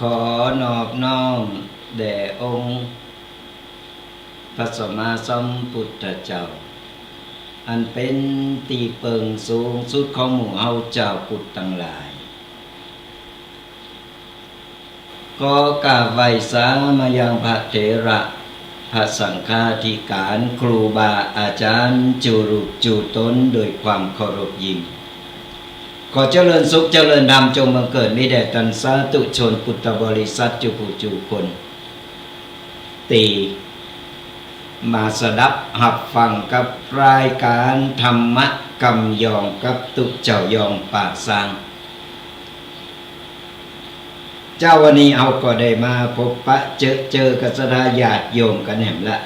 ขอนอบน้อมแด่องค์พระสัมมาสัมพุทธเจ้าอันเป็นตีเปิงสูงสุดของหมู่เฮาเจ้าพุทธทั้งหลายก็กราบไหว้สามายังพระเถระพระสังฆาธิการครูบาอาจารย์จูรุจูตนโดยความเคารพยิ่งขอเจริญสุขเจริญธรรมจงบังเกิดมิแด่ท่านสาธุชนพุทธบริษัทจุผู้จุคนตีมาสดับหับฟังกับรายการธรรมะกำยองกับตุเจ้ายองป่าสร้างเจ้าวันนี้เอาก็ได้มาพบปะเจอกับสดาญาติโยมกันแหมละ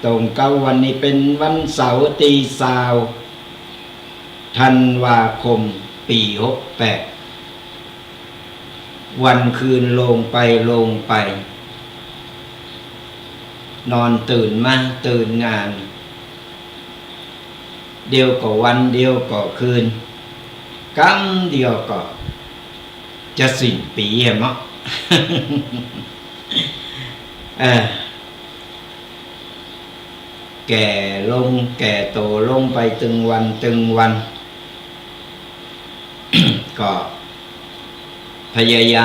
ตรงเก้าวันนี้เป็นวันเสาร์ตีสาวธันวาคมปี68วันคืนลงไปนอนตื่นมาตื่นงานเดียวก็วันเดียวก็คืนกำเดียวก็จะสิ้นปีเห็นมั้ย แก่ลงแก่โตลงไปตึงวันก็พยาย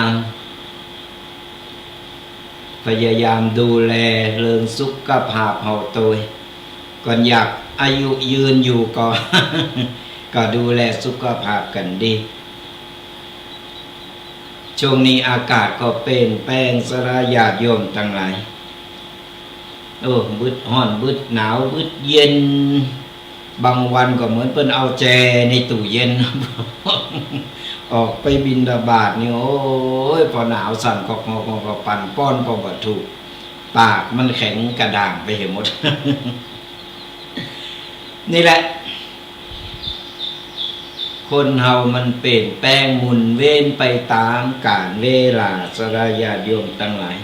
ามดูแลเรื่องสุขภาพเฮาตัวก่อนอยากอายุยืนอยู่ก็ ก็ดูแลสุขภาพกันดีช่วงนี้อากาศก็เป็นแป้งสลายญาติโยมทั้งหลายบึดร้อนบึดหนาวบึดเย็นบางวันก็เหมือนเพิ่นเอาแจในตู้เย็น ออกไปบิณฑบาตนี่โอ้ยพอหนาวสั่นก็ปั่นป้อนก็บ่ถูกปากมันแข็งกระด้างไปเห็นหมด นี่แหละคนเฮามันเปลี่ยนแปลงหมุนเว้นไปตามกาลเวลาสลายญาติโยมทั้งหลาย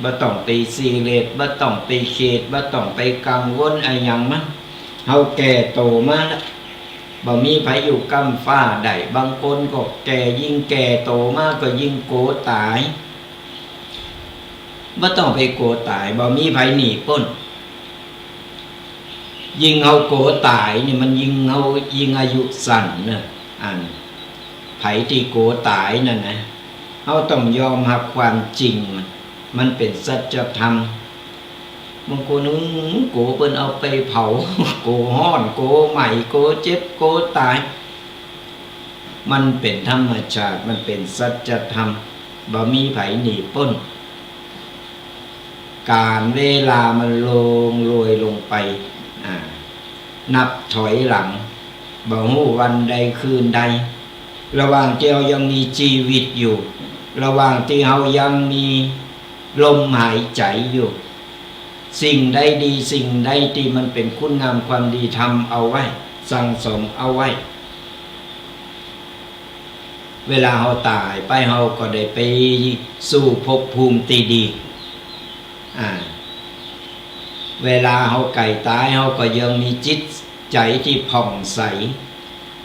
บ่ต้องไปซีเรียสบ่ต้องไปเครียดบ่ต้องไปกังวลอะไรหยังมันเฮาแก่โตมาแล้วบ่มีไผอยู่กำฟ้าได้บางคนก็แก่ยิ่งแก่โตมากก็ยิ่งโกตายบ่ต้องไปโกตายบ่มีไผหนีพ้นยิ่งเฮาโกตายนี่มันยิ่งเฮายิ่งอายุสั้นเด้อไผที่โกตายนั่นนะเฮาต้องยอมรับความจริงมันเป็นสัจธรรมบางคนโกเพิ่นเอาไปเผา โกฮ้อนโกใหม่โกเจ็บโกตายมันเป็นธรรมชาติมันเป็นสัจธรรมบ่มีไผหนีพ้นการเวลามันโรยลงไปนับถอยหลังบ่ฮู้วันใดคืนใดระหว่างที่เรายังมีชีวิตอยู่ระหว่างที่เรายังมีลมหายใจอยู่สิ่งใดดีสิ่งใดที่มันเป็นคุณงามความดีทำเอาไว้สั่งสมเอาไว้เวลาเราตายไปเราก็ได้ไปสู่ภพภูมิที่ดีเวลาเราไก่ตายเราก็ยังมีจิตใจที่ผ่องใส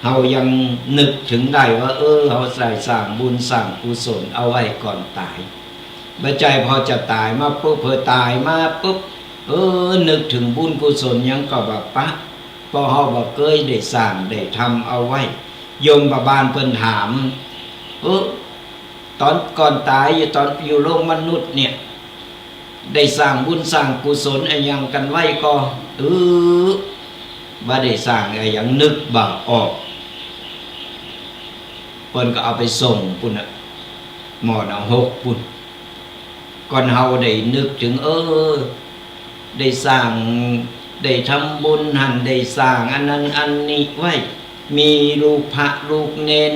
เรายังนึกถึงได้ว่าเราใส่สร้างบุญสร้างกุศลเอาไว้ก่อนตายเมื่อใจพอจะตายมาปุ๊บพอตายมาปุ๊บนึกถึงบุญกุศลยังก็แบบปะพอเฮาบ่เคยได้สร้างได้ทำเอาไว้โยมบาลเพิ่นถามตอนก่อนตายตอนอยู่โลกมนุษย์เนี่ยได้สร้างบุญสร้างกุศลอะไรยังกันไว้ก็บ่ได้สร้างอะไรอย่างนึกบ่ออกเพิ่นก็เอาไปส่งพุ่นน่ะหมอนะ6พุ่นก่อนเฮาได้นึกถึงได้สร้างได้ทำบุญหันได้สร้างอันนั้นอันนี้ไว้มีรูปพระรูปเนร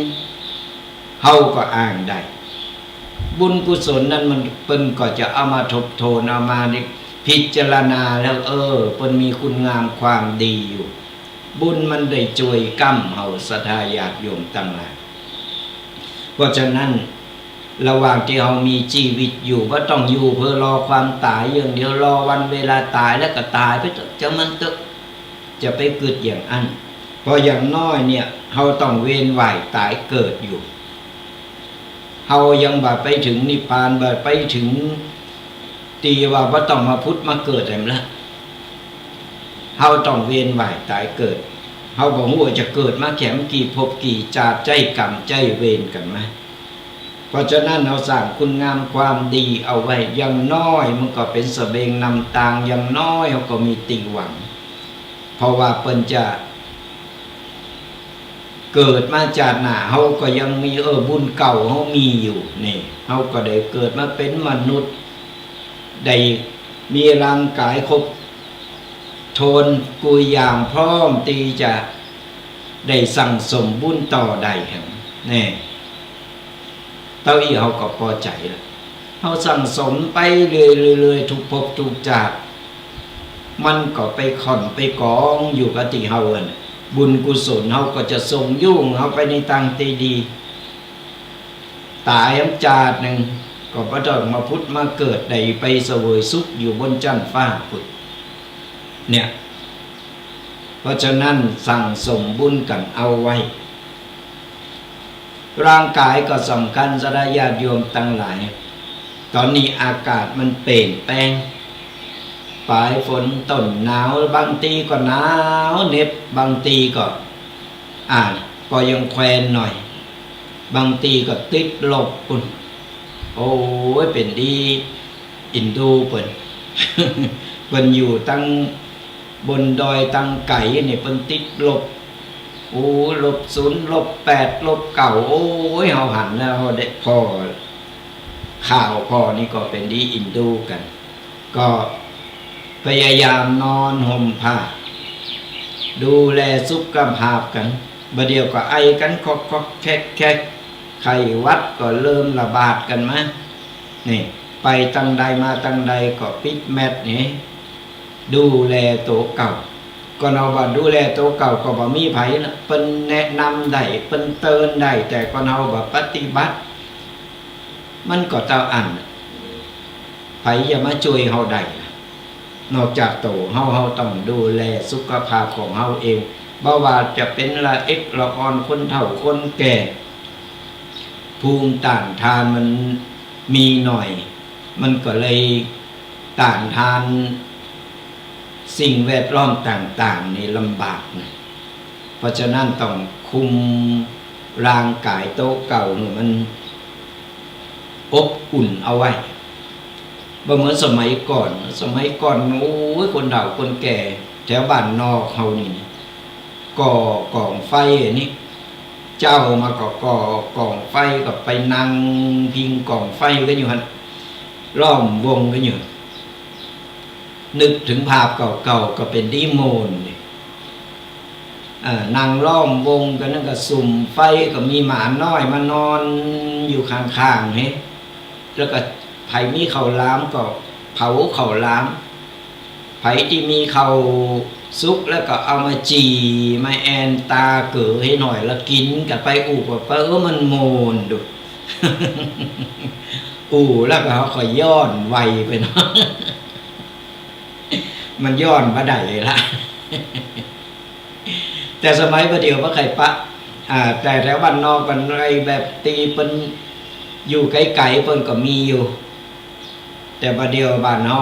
เฮาก็อ้างได้บุญกุศลนั้นมันเพิ่นก็จะเอามาทบทวนเอามาพิจารณาแล้วเพิ่นมีคุณงามความดีอยู่บุญมันได้ช่วยกั้มเฮาศรัทธาญาติโยมทั้งหลายเพราะฉะนั้นระหว่างที่เรามีชีวิตอยู่ก็ต้องอยู่เพื่อรอความตายอย่างเดียวรอวันเวลาตายแล้วก็ตายไปเถอะจะมันเถอะจะไปเกิดอย่างอันเพราะอย่างน้อยเนี่ยเราต้องเวียนว่ายตายเกิดอยู่ เ เฮายังบ่ไปถึงนิพพานบ่ไปถึงตีว่าบ่ต้องมาพุทธมาเกิดแหมละเฮาต้องเวียนว่ายตายเกิดเฮาบ่ฮู้ว่าจะเกิดมาแข็มกี่ภพกี่ชาติใจกรรมใจเวรกันมั้ยเพราะฉะนั้นเราสร้างคุณงามความดีเอาไว้อย่างน้อยมันก็เป็นเสบียงนำทางอย่างน้อยเราก็มีติหวังเพราะว่าเพิ่นจะเกิดมาจากหน้าเฮาก็ยังมีบุญเก่าเฮามีอยู่นี่เฮาก็ได้เกิดมาเป็นมนุษย์ได้มีร่างกายครบโทนกุยอย่างพร้อมที่จะได้สั่งสมบุญต่อได้ครับนี่เต้าอี้เขาก็พอใจแล้วเขาสั่งสมไปเรื่อยๆทุกภพทุกชาติมันก็ไปค่อนไปกองอยู่กับที่เขาบุญกุศลเขาก็จะส่งยุ่งเขาไปในทางที่ดีตายอันจาดหนึ่งก็บ่ต้องมาพุทธมาเกิดได้ไปเสวยสุขอยู่บนจันทร์ฟ้าพุทธเนี่ยเพราะฉะนั้นสั่งสมบุญกันเอาไว้ร่างกายก็สำคัญสระญาติโยมทั้งหลายตอนนี้อากาศมันเปลี่ยนแปลงปลายฝนต้นหนาวบางทีก็หนาวเหน็บบางทีก็ก็ยังแควนหน่อยบางทีก็ติดลบปุ่นโอ้ยเป็นดีอินดูเปิ่น เปิ่นอยู่ตั้งบนดอยตั้งไก่นี่เปิ่นติดลบโอ้-0 -8 -9โอ้ยเฮาหันแล้วได้พ่อข่าวพ่อนี่ก็เป็นดีอินดูกันก็พยายามนอนห่มผ้าดูแลสุขภาพกันบ่เดียวก็ไอกันคอกๆแคกๆไข้หวัดก็เริ่มระบาดกันมานี่ไปตั้งใดมาตั้งใดก็ปิดแมสนี่ดูแลตัวเก่าก็เอาว่าดูแลตัวเก่าก็บ่มีไผนะเพิ่นแนะนำได้เพิ่นเตือนได้แต่ก็เอาว่าปฏิบัติมันก็เจ้าอันไผจะมาช่วยเฮาได้นอกจากตัวเฮาต้องดูแลสุขภาพของเฮาเองบ่ว่าจะเป็นละเอ็กละอ่อนคนเฒ่าคนแก่ภูมิต้านทานมันมีหน่อยมันก็เลยต้านทานสิ่งแวดล้อมต่างๆนี่ลำบากนะเพราะฉะนั้นต้องคุมร่างกายโตเก่าเนี่ยมันอบอุ่นเอาไว้บ่เหมือนสมัยก่อนโอ้ยคนเฒ่าคนแก่แถวบ้านนอกเฮานี่ก่อกองไฟนี่เจ้ามาก็ก่อกองไฟก็ไปนั่งพิงกองไฟกันอยู่หั่นล้อมวงกันอยู่นึกถึงภาพเก่าๆก็เป็นดีโมนนั่งล้อมวงกันนั่นก็สุ่มไฟก็มีหมาน้อยมานอนอยู่ข้างๆเฮ้แล้วก็ไผมีข้าวหลามก็เผาข้าวหลามไผที่มีข้าวสุกแล้วก็เอามาจีมาแอนตาเก๋อให้หน่อยแล้วกินกันไปว่ามันโมนดุ แล้วก็เขาค่อยย้อนไวไปเนาะ มันย้อนมาได้ละ แต่สมัยประเดี๋ยวว่าใครปะแต่แถวบ้านนอกกันอะไรแบบตีเป็นอยู่ไกลๆเพิ่นก็มีอยู่แต่ประเดี๋ยวบ้านเฮา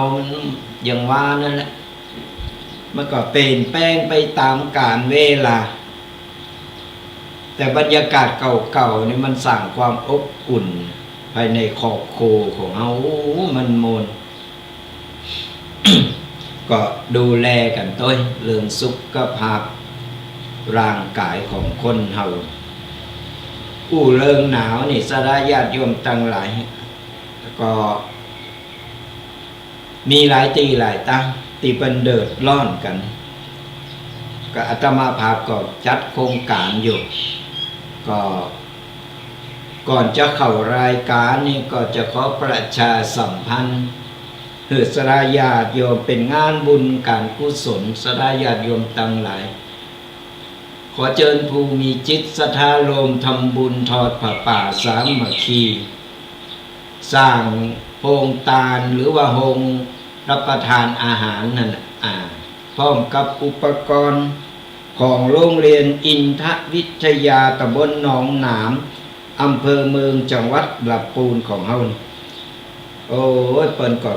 อย่างว่านั่นแหละมันก็เปลี่ยนแปลงไปตามกาลเวลาแต่บรรยากาศเก่าๆนี่มันสร้างความอบอุ่นภายในครอบครัวของเฮามันมน ก็ดูแลกันต้วยเรื่องสุขภาพร่างกายของคนเฮาเรื่องหนาวนี่สระญาติโยมตั้งหลายก็มีหลายตีหลายตั้งที่เป็นเดือดร้อนกันก็อาตมาภาพก็จัดโครงการอยู่ก็ก่อนจะเข้ารายการนี่ก็จะขอประชาสัมพันธ์สระญาติโยมเป็นงานบุญการกุศลสระญาติโยมตั้งหลายขอเชิญผู้มีจิตศรัทธาโลมทำบุญทอดผ้าป่าสามัคคีสร้างโฮงทานหรือว่าโฮงรับประทานอาหารนั่นพร้อมกับอุปกรณ์ของโรงเรียนอินทวิทยาตำบลหนองหนาม อำเภอเมืองจังหวัดลำพูนของเฮานี่โอ้ยเปิ้นก็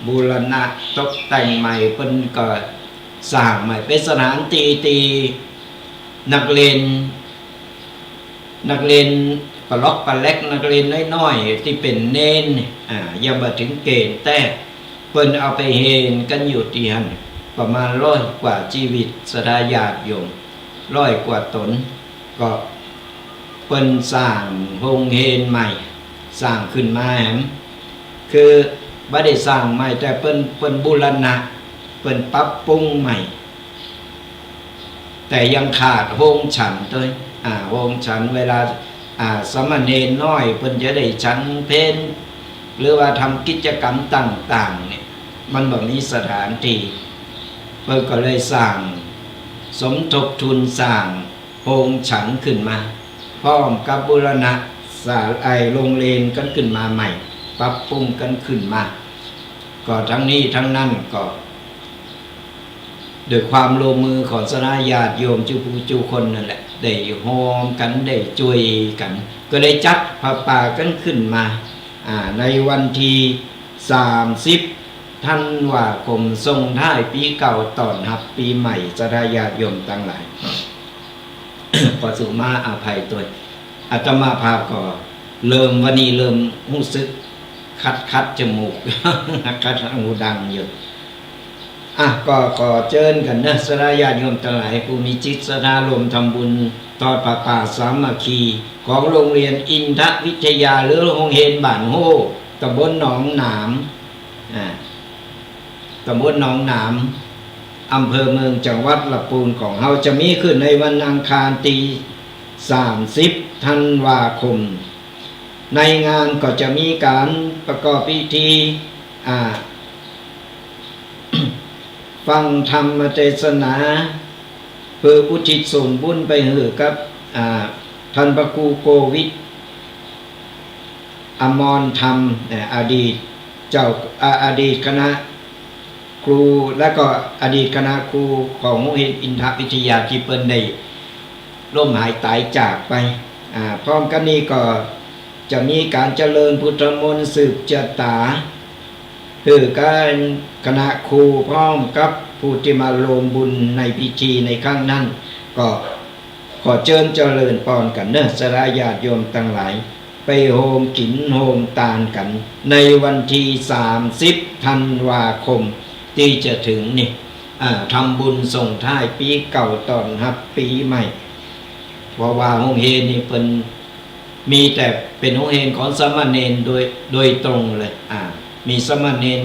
บูรณะตกแต่งใหม่เปิ้นก็สร้างใหม่เป็นสถานที่ที่นักเรียนปลอกปลเล็กนักเรียนน้อยๆที่เป็นเน้นยังมาถึงเกณฑ์แต่เปิ้นเอาไปเฮนกันอยู่ที่หันประมาณ100 กว่าชีวิตศรัทธาญาติโยม100 กว่าตนก็เปิ้นสร้างโรงเฮนใหม่สร้างขึ้นมาแหมคือบ่ได้สร้างใหม่แต่เปิ้นบูรณะเปิ้นปรับปรุงใหม่แต่ยังขาดโรงฉันด้วยโรงฉันเวลาสมณเณรน้อยเพิ่นจะได้ฉันเพลหรือว่าทำกิจกรรมต่างๆเนี่ยมันบ่มีสถานที่เพิ่นก็เลยสร้างสมทบทุนสร้างโรงฉันขึ้นมาพร้อมกับบูรณะโรงเรียนกันขึ้นมาใหม่ปรับปรุงกันขึ้นมาก็ทั้งนี้ทั้งนั้นก็ด้วยความลงมือของสนาญาติโยมจูคนนั่นแหละได้โฮมกันได้ช่วยกันก็เลยจัดพระป่ากันขึ้นมาในวันที่30 ธันวาคมส่งท้ายปีเก่าต้อนรับปีใหม่สนาญาติโยมทั้งหลาย ขอสุมาอภัยตัวอาตมาภาพก็วันนี้เริ่มรู้สึกคัดจมูก คัดหูดังอยู่ก็ขอเชิญกันนะสนาญาติโยมทั้งหลายผู้มีจิตศรัทธารวมทำบุญทอดผ้าป่าสามัคคีของโรงเรียนอินทวิทยาหรือโรงเรียนบ้านโฮตำบลหนองหนามตำบลหนองหนามอำเภอเมืองจังหวัดลำพูนของเราจะมีขึ้นในวันอังคารที่30 ธันวาคมในงานก็จะมีการประกอบพิธีฟังธรรมเทศนาเพื่ออุทิศส่วนบุญไปให้กับท่านพระครูโกวิทอมรธรรมอดีตเจ้าอดีตคณะครูและก็อดีตคณะครูของโรงเรียนอินทวิทยาที่เปิ้นได้ล้มหายตายจากไปพร้อมกันนี้ก็จะมีการเจริญพุทธมนต์สืบชะตาคือการคณะครูพร้อมกับผู้ที่มาร่วมบุญในพิธีในครั้งนั้นก็ขอเชิญเจริญพรกันเนอะสาญาติโยมทั้งหลายไปโฮมกินโฮมตานกันในวันที่30 ธันวาคมที่จะถึงนี่ทำบุญส่งท้ายปีเก่าต้อนรับปีใหม่เพราะว่าโรงเรียนนี่เป็นมีแต่เป็นโรงเรียนของสามเณรโดยตรงเลยมีสามเณร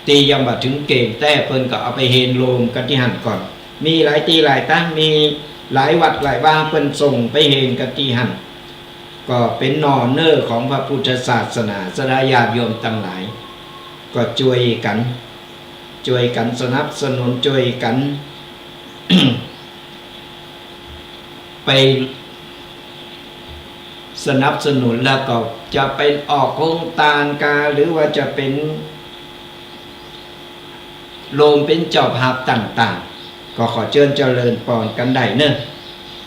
ตียังบัดถึงเกณฑ์แต่เพิ่นก็เอาไปเฮนโลมกันที่หันก่อนมีหลายตีหลายตั้งมีหลายวัดหลายบ้านเพิ่นส่งไปเฮนกันที่หันก็เป็นนอเนอร์ของพระพุทธศาสนาสนาญาติโยมทั้งหลายก็ช่วยกันสนับสนุนช่วยกัน ไปสนับสนุนแล้วก็จะเป็นออกโครงตานกาหรือว่าจะเป็นโลมเป็นเจ้าภาพต่างๆก็ขอเชิญเจริญพรกันได้เนอะ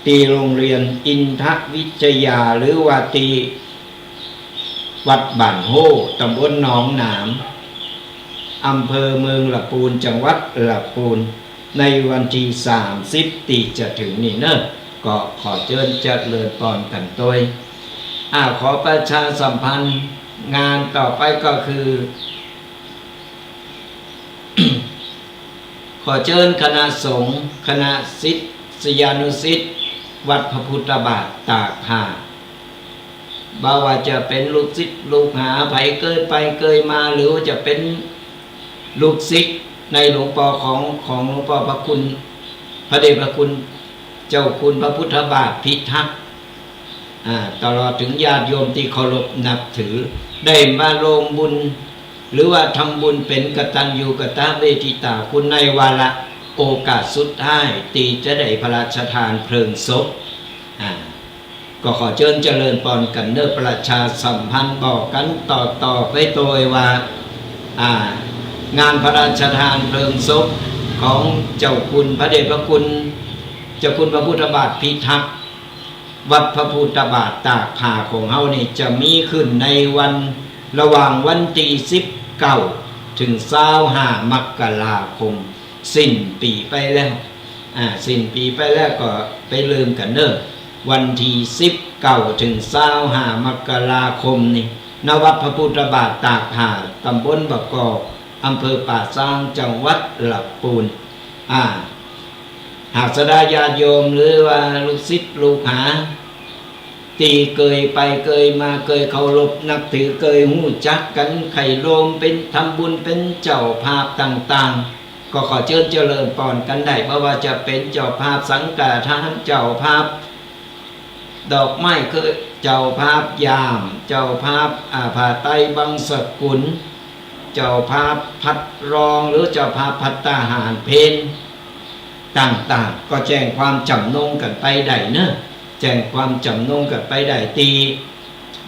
ตีโรงเรียนอินทวิทยาหรือว่าตีวัดบ้านโฮตำบลหนองหนามอำเภอเมืองลำพูนจังหวัดลำพูนในวันที่30ที่จะถึงนี่เนอะก็ขอเชิญเจริญพรกันโดยขอประชาสัมพันธ์งานต่อไปก็คือ ขอเชิญคณะสงฆ์คณะศิษยานุศิษย์วัดพระพุทธบาทตากผ้าบ่าว่าจะเป็นลูกศิษย์ลูกหาไผเกิดไปเกยมาหรือจะเป็นลูกศิษย์ในหลวงพ่อของหลวงพ่อพระคุณพระเดชพระคุณเจ้าคุณพระพุทธบาทพิทักษ์ตลอดถึงญาติโยมที่เคารพนับถือได้มาลงบุญหรือว่าทำบุญเป็นกตัญญูกตเวทิตาคุณในวาระโอกาสสุดท้ายตีจะได้พระราชทานเพลิงศพก็ขอเชิญเจริญพรกันเนอประชาสัมพันธ์บอกกันต่อไปโดยว่างานพระราชทานเพลิงศพของเจ้าคุณพระเดชพระคุณเจ้าคุณพระพุทธบาทพิทักษ์ วัดพระพุทธบาทตากผ้าของเฮานี่จะมีขึ้นในวันระหว่างวันที่19ถึง25มกราคมสิ้นปีไปแล้วสิ้นปีไปแล้วก็ไปลืมกันเด้อวันที่19ถึง25มกราคมนี่ณวัดพระพุทธบาทตากผ้าตำบลบะกอกอำเภอป่าซางจังหวัดลำพูนหากสดาญาติโยมหรือว่าลูกศิษย์ลูกหาที่เคยไปเคยมาเคยเคารพนับถือเคยหู้จักกันไข่โลมเป็นทำบุญเป็นเจ้าภาพต่างๆก็ขอเชิญเจริญพรกันได้เพราะว่าจะเป็นเจ้าภาพสังฆทานเจ้าภาพดอกไม้คือเจ้าภาพยามเจ้าภาพผ้าไตรบังสกุลเจ้าภาพพัดรองหรือเจ้าภาพพัตตาหารเพนต่างๆก็แจ้งความจำนงกันไปได้เนอะแจ้งความจำนงกันไปได้ตี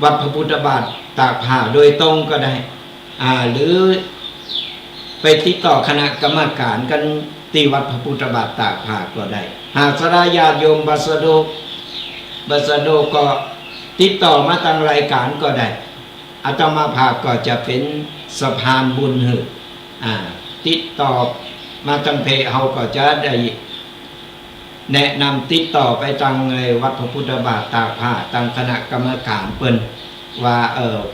วัดพระพุทธบาทตากผ้าโดยตรงก็ได้หรือไปติดต่อคณะกรรมการกันตีวัดพระพุทธบาทตากผ้าก็ได้หากสดาญาติโยมบัสโดก็ติดต่อมาทางรายการก็ได้อาตมาภาพก็จะเป็นสะพานบุญหือติดต่อมาทางเพจเฮาก็จะได้แนะนำติดต่อไปทางวัดพระพุทธบาทตากผ้าทางคณะกรรมการเปิ้นว่า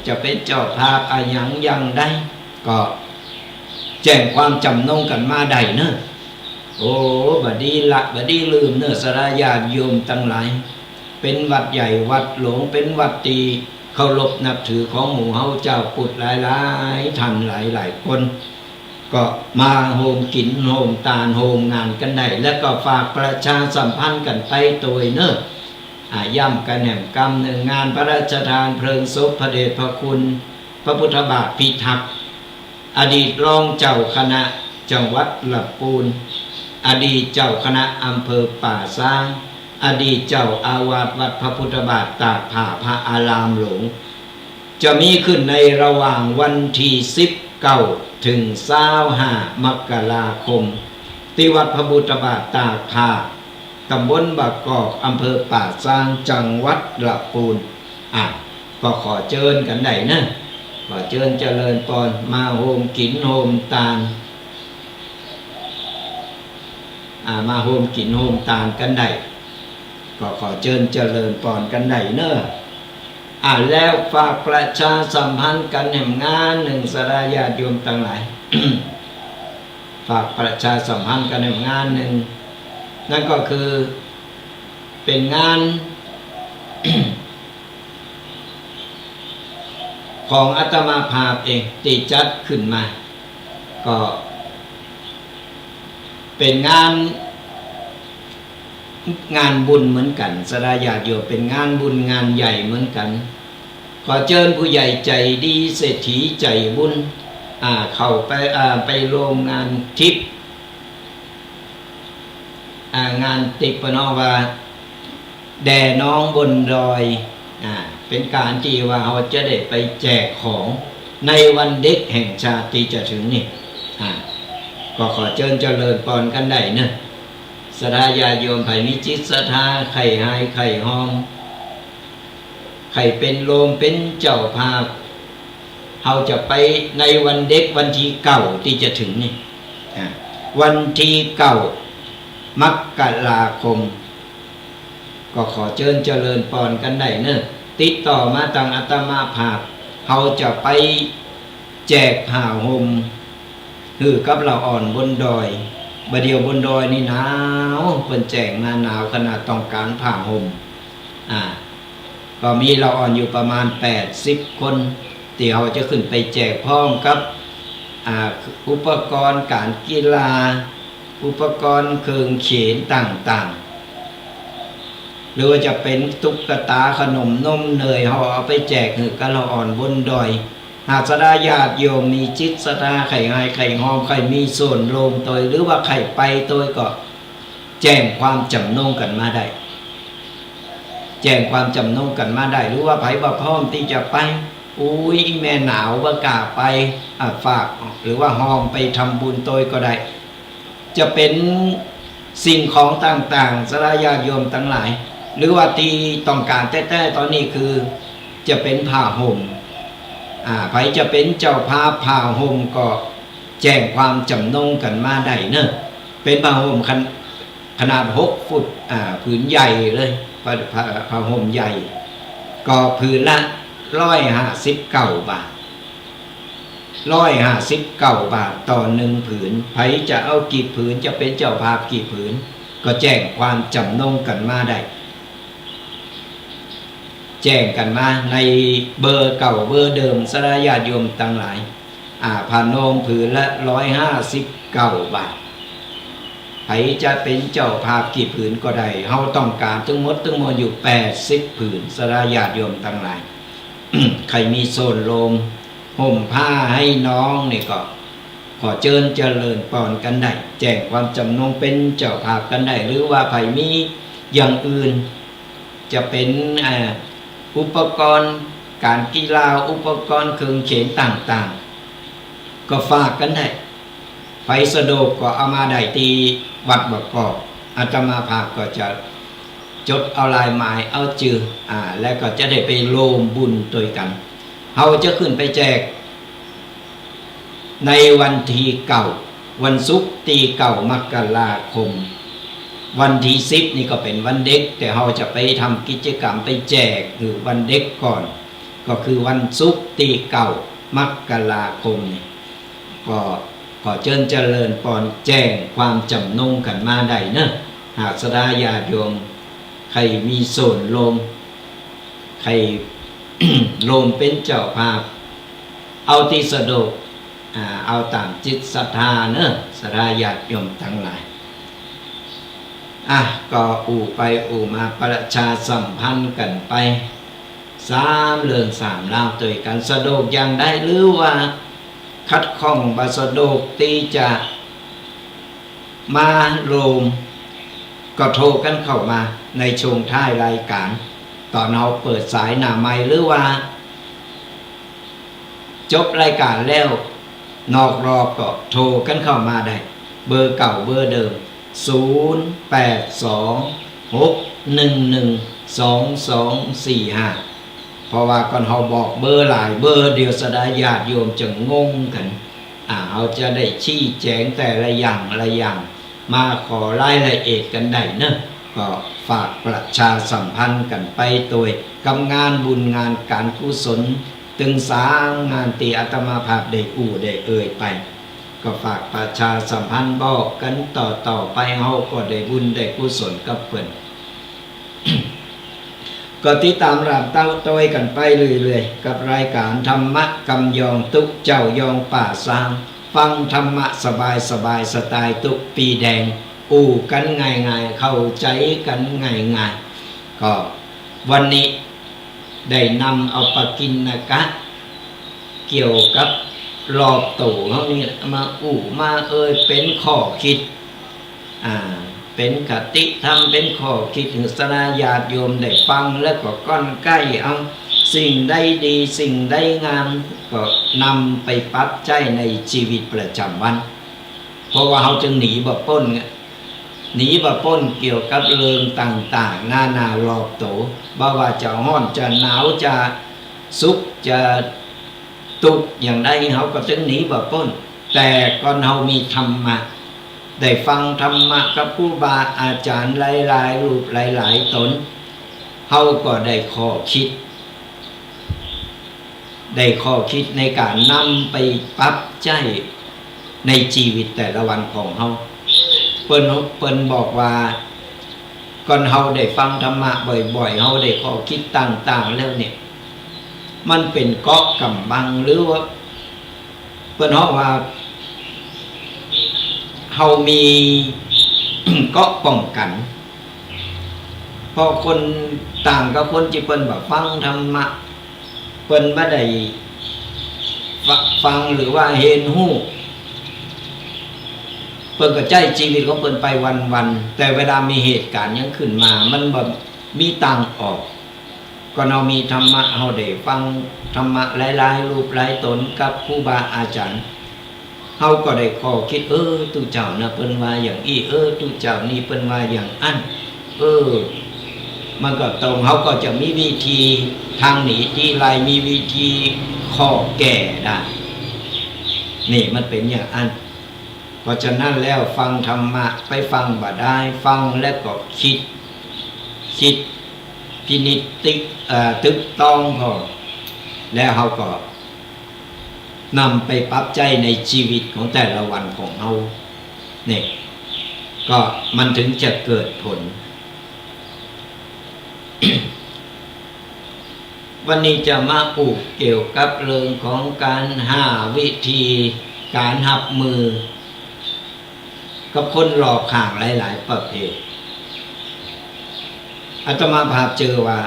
จะเป็นเจ้าภาพอะไรยังได้ก็แจ้งความจำนงกันมาได้เนอะโอ้บัดนี้ลืมเนอะสดาญาติโยมทั้งหลายเป็นวัดใหญ่วัดหลวงเป็นวัดตีเคารพนับถือของหมู่เฮาเจ้าพุทธหลายท่านหลายคนก็มาโฮมกินโฮมตาลโฮมงานกันได้แล้วก็ฝากประชาสัมพันธ์กันไปตัวเนอะย่ำกันแห่งกรรมหนึ่งงานพระราชทานเพลิงศพพระเดชพระคุณพระพุทธบาทพิทักษ์อดีตรองเจ้าคณะจังหวัดลำพูนอดีตเจ้าคณะอำเภอป่าซางอดีตเจ้าอาวาสวัดพระพุทธบาทตากผ้าพระอารามหลวงจะมีขึ้นในระหว่างวันที่19ถึง25มกราคมที่วัดพระพุทธบาทตากผ้าตำบลบะกอกอำเภอป่าซางจังหวัดลำพูนก็ขอเชิญกันได้นะขอเชิญเจริญพรมาโฮมกินโฮมตาลมาโฮมกินโฮมตาลกันได้ก็ขอเชิญเจริญพรกันได้เนอะแล้วฝากประชาสัมพันธ์กันแห่งงานหนึ่งสดาญาติโยมทั้งหลาย ฝากประชาสัมพันธ์กันแห่งงานหนึ่งนั่นก็คือเป็นงาน ของอาตมาภาพเองที่จัดขึ้นมาก็เป็นงานบุญเหมือนกันสดาญาติโยมเป็นงานบุญงานใหญ่เหมือนกันขอเชิญผู้ใหญ่ใจดีเศรษฐีใจบุญเข้าไปโรงงานทิพย์งานติปนว่าแด่น้องบนดอยเป็นการที่ว่าเราจะได้ไปแจกของในวันเด็กแห่งชาติที่จะถึงนี่ก็ขอเชิญเจริญพรกันได้เนอะสดาญาโยมไผ่มีจิตศรัทธาไข่หายไข่ห้องไข่เป็นโลมเป็นเจ้าภาพเราจะไปในวันเด็กวันที่9ที่จะถึงนี่วันที่9มกราคมก็ขอเชิญเจริญพรกันได้เนอะติดต่อมาทางอาตมาภาพเราจะไปแจกผ้าห่มคือกับเราอ่อนบนดอยบดเดียวบนดอยนี่หนาวเพิ่นแจกมาหนาวขนาดต้องการผ้าห่มก็มีเราอ่อนอยู่ประมาณ80คนที่เราจะขึ้นไปแจกพร้อมกับอุปกรณ์การกีฬาอุปกรณ์เครื่องเขียนต่างๆหรือว่าจะเป็นตุ๊กตาขนมนมเนยเราเอาไปแจกคือกับเราอ่อนบนดอยหากสดาญาติโยมมีจิตศรัทธาไข่หายไข่หอมไข่มีส่วนลงตัวหรือว่าไข่ไปตัวก็แจ้งความจำนงกันมาได้แจ้งความจำนงกันมาได้หรือว่าไผบ่พร้อมที่จะไปแม่หนาวบ่กล้าไปฝากหรือว่าหอมไปทำบุญตัวก็ได้จะเป็นสิ่งของต่างๆสดาญาติโยมทั้งหลาย หรือว่าที่ต้องการแต่ตอนนี้คือจะเป็นผ้าห่มไผจะเป็นเจ้าภาพผ้าห่มก็แจ้งความจำนงกันมาได้เนอะเป็นผ้าห่มขนาด6 ฟุตผืนใหญ่เลยผ้าห่มใหญ่ก็ผืนละ159 บาท159 บาทต่อ1 ผืนไผจะเอากี่ผืนจะเป็นเจ้าภาพกี่ผืนก็แจ้งความจำนงกันมาได้แจ้งกันมาในเบอร์เก่าเบอร์เดิมสระญาติโยมทั้งหลายผ้าโนมผืนละ159 บาทไผจะเป็นเจ้าภาพกี่ผืนก็ได้เฮาต้องการทั้งหมดอยู่80 ผืนสระญาติโยมทั้งหลาย ใครมีโซนโลมห่มผ้าให้น้องนี่ก็ขอเชิญเจริญพรกันได้แจ้งความจำนงเป็นเจ้าภาพกันได้หรือว่าใครมีอย่างอื่นจะเป็นอุปกรณ์การกีฬาอุปกรณ์เครื่องเขียนต่างๆก็ฝากกันได้ไผสะดวกก็เอามาได้ที่วัดบกอกอาตมาภาพก็จะจดเอาลายหมายเอาจื่อแล้วก็จะได้ไปโลมบุญด้วยกันเฮาจะขึ้นไปแจกในวันที่9วันศุกร์ที่9 มกราคมวันที่10นี่ก็เป็นวันเด็กแต่เราจะไปทำกิจกรรมไปแจกคือวันเด็กก่อนก็คือวันศุกร์ที่9 มกราคมนี่ก็ขอเชิญเจริญพรแจ้งความจำนงกันมาได้เนอะหากสดาญาติโยมใครมีส่วนลมใคร ลมเป็นเจ้าภาพเอาที่สะดวกเอาตามจิตศรัทธาเนอะสดาญาติโยมทั้งหลายก็ไปมาประชาสัมพันธ์กันไป3 เรื่อง3 ราวตัวกันสะดวกอย่างได้หรือว่าคัดข้องบาสะดวกที่จะมาโรมก็โทรกันเข้ามาในช่วงท้ายรายการตอนเราเปิดสายหน้าไมค์หรือว่าจบรายการแล้วนอกรอบก็โทรกันเข้ามาได้เบอร์เก่าเบอร์เดิม0826112245เพราะว่าก่อนเขาบอกเบอร์หลายเบอร์เดียวสดาญาติโยมจะงงกันเขาจะได้ชี้แจงแต่ละอย่างมาขอรายละเอียดกันได้เนอะก็ฝากประชาสัมพันธ์กันไปตัวกับงานบุญงานการกุศลตึงสางงานตีอาตมาภาพได้ได้เอ่ยไปก็ฝากประชาสัมพันธ์บอกกันต่อไปเฮาก็ได้บุญได้กุศลกับเพิ่น ก็ติดตามรับเต้าต้อยกันไปเรื่อยๆกับรายการธรรมะกำยองตุกเจ้ายองป่าซางฟังธรรมะสบายสไตล์ตุกปีแดงกันง่ายๆเข้าใจกันง่ายๆก็วันนี้ได้นำเอาปกิณกะเกี่ยวกับรอบตู่เขานี่มามาเป็นข้อคิดเป็นคติธรรมเป็นข้อคิดถึงสนาญาติโยมได้ฟังแล้วก็ก้อนใกล้เอาสิ่งใดดีสิ่งใดงามก็นำไปปรับใช้ในชีวิตประจำวันเพราะว่าเขาจึงหนีบ่พ้นเกี่ยวกับเรื่องต่างๆนารอบโตบ่ว่าจะร้อนจะหนาวจะสุขจะทุกข์อย่างใดเขาก็จึงหนีบ่พ้นแต่ก่อนเขามีธรรมะได้ฟังธรรมะกับครูบาอาจารย์หลายๆรูปหลายๆตนเขาก็ได้ข้อคิดในการนำไปปรับใช้ในชีวิตแต่ละวันของเขาเปิ้นบอกว่าก่อนเขาได้ฟังธรรมะบ่อยๆเขาได้ข้อคิดต่างๆแล้วเนี่ยมันเป็นเกาะกำบังหรือว่าเปิ้นบอกว่าเขามี เกาะป้องกันพอคนต่างกับคนที่เปิ้นแบบฟังธรรมะเปิ้นบ่ได้ฟังหรือว่าเห็นหู้เปิ้นก็ใจชีวิตของเปิ้นไปวันๆแต่เวลามีเหตุการณ์ยังขึ้นมามันแบบมีต่างออกก็เรามีธรรมะเฮาได้ฟังธรรมะหลายๆรูปหลายตนกับครูบาอาจารย์เฮาก็ได้ข้อคิดตุเจ้านะเปิ้นว่าอย่างอี้ตุเจ้านี่เปิ้นว่าอย่างอั้น มันก็ตรงเขาก็จะมีวิธีทางหนีที่ไรมีวิธีข้อแก้ได้นี่มันเป็นอย่างอันเพราะฉะนั้นแล้วฟังธรรมะไปฟังบ่ได้ฟังแล้วก็คิดพินิจตึกต้องพอแล้วเขาก็นำไปปรับใจในชีวิตของแต่ละวันของเราเนี่ยก็มันถึงจะเกิดผล วันนี้จะมาพูดเกี่ยวกับเรื่องของการหาวิธีการหับมือกับคนหลอกข้างหลายๆประเภทอาตมาภาพเจอว่า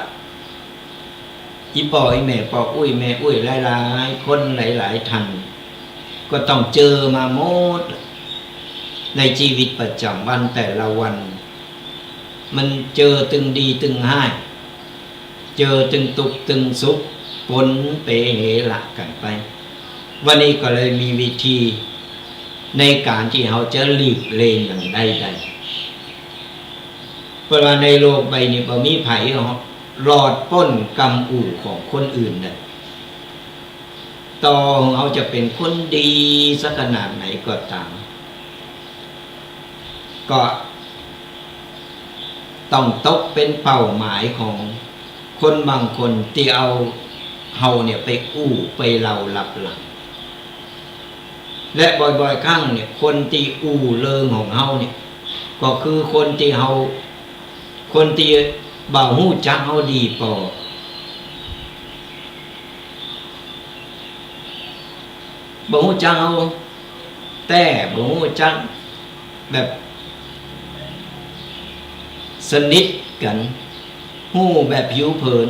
อีป่ออีแม่ป่ออุ้ยแม่อุ้ยหลายๆคนหลายๆท่านก็ต้องเจอมาหมดในชีวิตประจำวันแต่ละวันมันเจอตึงดีตึงห้ายเจอตึงตุกตึงสุขปนเปเหระกันไปวันนี้ก็เลยมีวิธีในการที่เขาจะหลีกเลี่ยงอย่างใดเพราะว่าในโลกใบนี้บ่มีไผรอดพ้นกรรมอู่ของคนอื่นได้ต่อเขาจะเป็นคนดีสักขนาดไหนก็ตามก็ต้องตกเป็นเป้าหมายของคนบางคนที่เอาเฮาเนี่ยไปอู้ไปเล่าลับหลังและบ่อยๆครั้งเนี่ยคนที่อู้เลิงของเฮาเนี่ยก็คือคนที่บ่ฮู้จักเฮาดีพอบ่ฮู้จักเฮาแต่บ่ฮู้จักแบบสนิทกันฮู้แบบผิวเผิน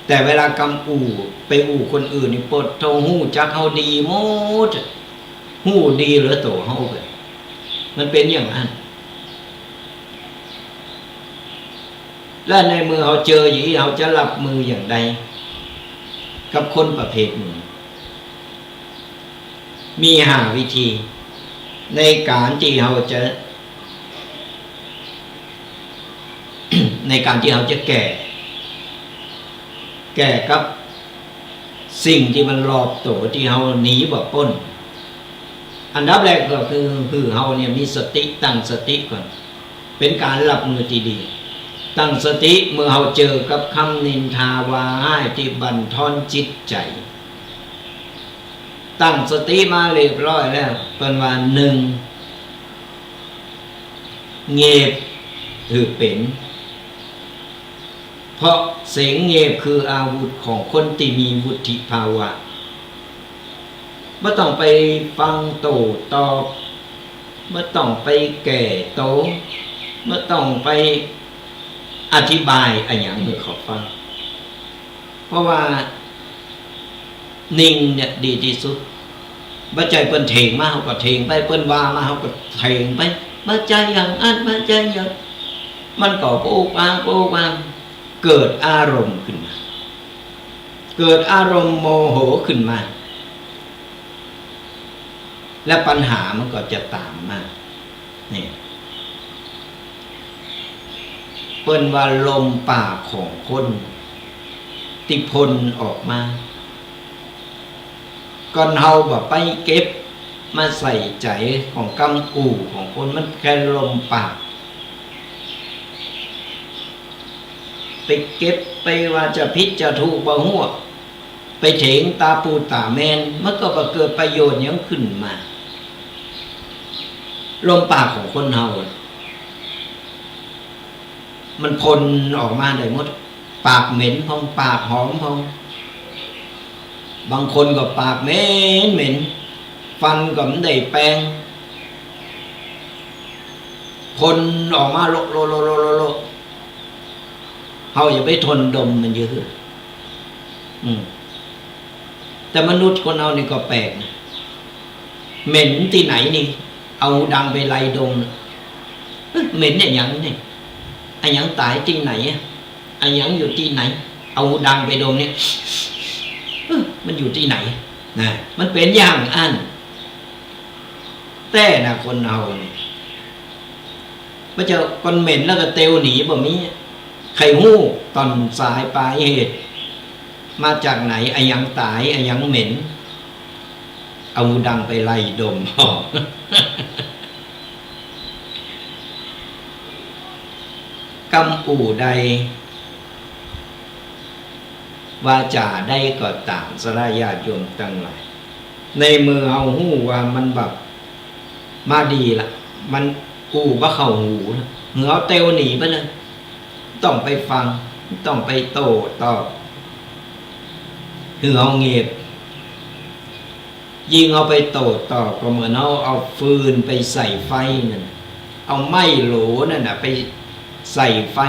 แต่เวลากำอู่ไปอู่คนอื่นนี่ปดโทฮู้จักเฮาดีหมดฮู้ดีเหลือตัวเฮาไปมันเป็นอย่างนั้นและในมือเขาเจออย่างนี้เขาจะรับมืออย่างใดกับคนประเภทหนึ่งมี5 วิธีในการที่เขาจะ ในการที่เขาจะแก้กับสิ่งที่มันรอบตัวที่เขาหนีบ่พ้นอันดับแรกก็คือเขาเนี่ยมีสติตั้งสติก่อนเป็นการรับมือที่ดีตั้งสติเมื่อเขาเจอกับคำนินทาวาให้ที่บั่นทอนจิตใจตั้งสติมาเรียบร้อยแล้วเป็นว่า1เงียบถือเป็นเพราะเสียงเงียบคืออาวุธของคนที่มีวุฒิภาวะไม่ต้องไปฟังโต้ตอบไม่ต้องไปแก่โตไม่ต้องไปอธิบายอะไรอย่างนี้เขาฟังเพราะว่านิ่งเนี่ยดีที่สุดบัจจัยเปิ้นเถงมาเขาก็เถงไปเปิ้นว่ามาเขาก็เถงไปบัจจัยอย่างอันบัจจัยอย่างมันก็โป๊กวางเกิดอารมณ์ขึ้นมาเกิดอารมณ์โมโหขึ้นมาและปัญหามันก็จะตามมานี่เปิ้นว่าลมปากของคนติพลออกมาก่อนเฮาบ่ไปเก็บมาใส่ใจของกำกูของคนมันแค่ลมปากไปเก็บไปว่าจะพิษจะถูกบ่หัวไปเถงตาปูตาแมนมันก็เกิดประโยชน์ยังขึ้นมาลมปากของคนเฮามันพลออกมาได้หมดปากเหม็นพองปากหอมพองบางคนก็ปากเหม็นฟันก็ไม่ได้แปรงพลออกมาโลเฮาอย่าไปทนดมมันเยอะแต่มนุษย์คนเอานี่ก็แปลกนะเหม็นที่ไหนนี่เอาดังไปไล่ดมเหม็นเนี่ยยังเนี่ยไอ้ยังตายที่ไหนไอ้ยังอยู่ที่ไหนเอาดังไปดมเนี่ยมันอยู่ที่ไหนนะมันเป็นอย่างอันแต่นะคนเอาเนี่ยมันจะคนเหม็นแล้วก็เตวหนีบ่มี ใครหู้ตอนสายปลายเหตุมาจากไหนไอ้ยังตายไอ้ยังเหม็นเอาดังไปไล่ดมพอกำอู่ใดว่าจ่าได้ก็ตามสลายญาติโยมตั้งหลายในมือเอาหู้ว่ามันแบบมาดีละมันอู่ว่าเข้าหูละเหงาเตวหนีไปเลยต้องไปฟังต้องไปโต้ตอบคือเอาเงียบยิ่งเอาไปโต้ตอบก็เหมือนเอาฟืนไปใส่ไฟนั่นเอาไม้โหลนั่นน่ะไปใส่ไฟ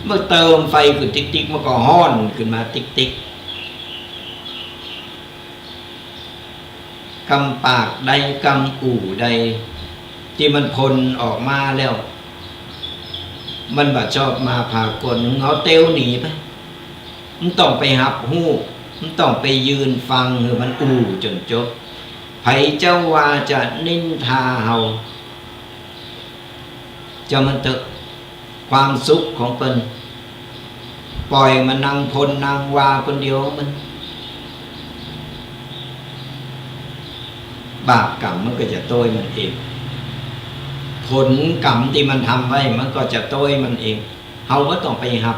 เมื่อเติมไฟขึ้นติ๊กๆมันก็ห้อนขึ้นมาติ๊กกำปากใดกำอู่ใดที่มันพลออกมาแล้วมันบาดชอบมาพากลเอาเตวหนีไปมันต้องไปหับหู้มันต้องไปยืนฟังหรือมันอู่จนจบไผเจ้าว่าจะนินทาเฮาจะมันเถอะความสุขของเปิ้นปล่อยมันนั่งพลนางวาคนเดียวมันบาปกรรมมันก็จะโต้ยมันเองผลกรรมที่มันทำไว้มันก็จะโต้ยมันเองเฮาก็ต้องไปหับ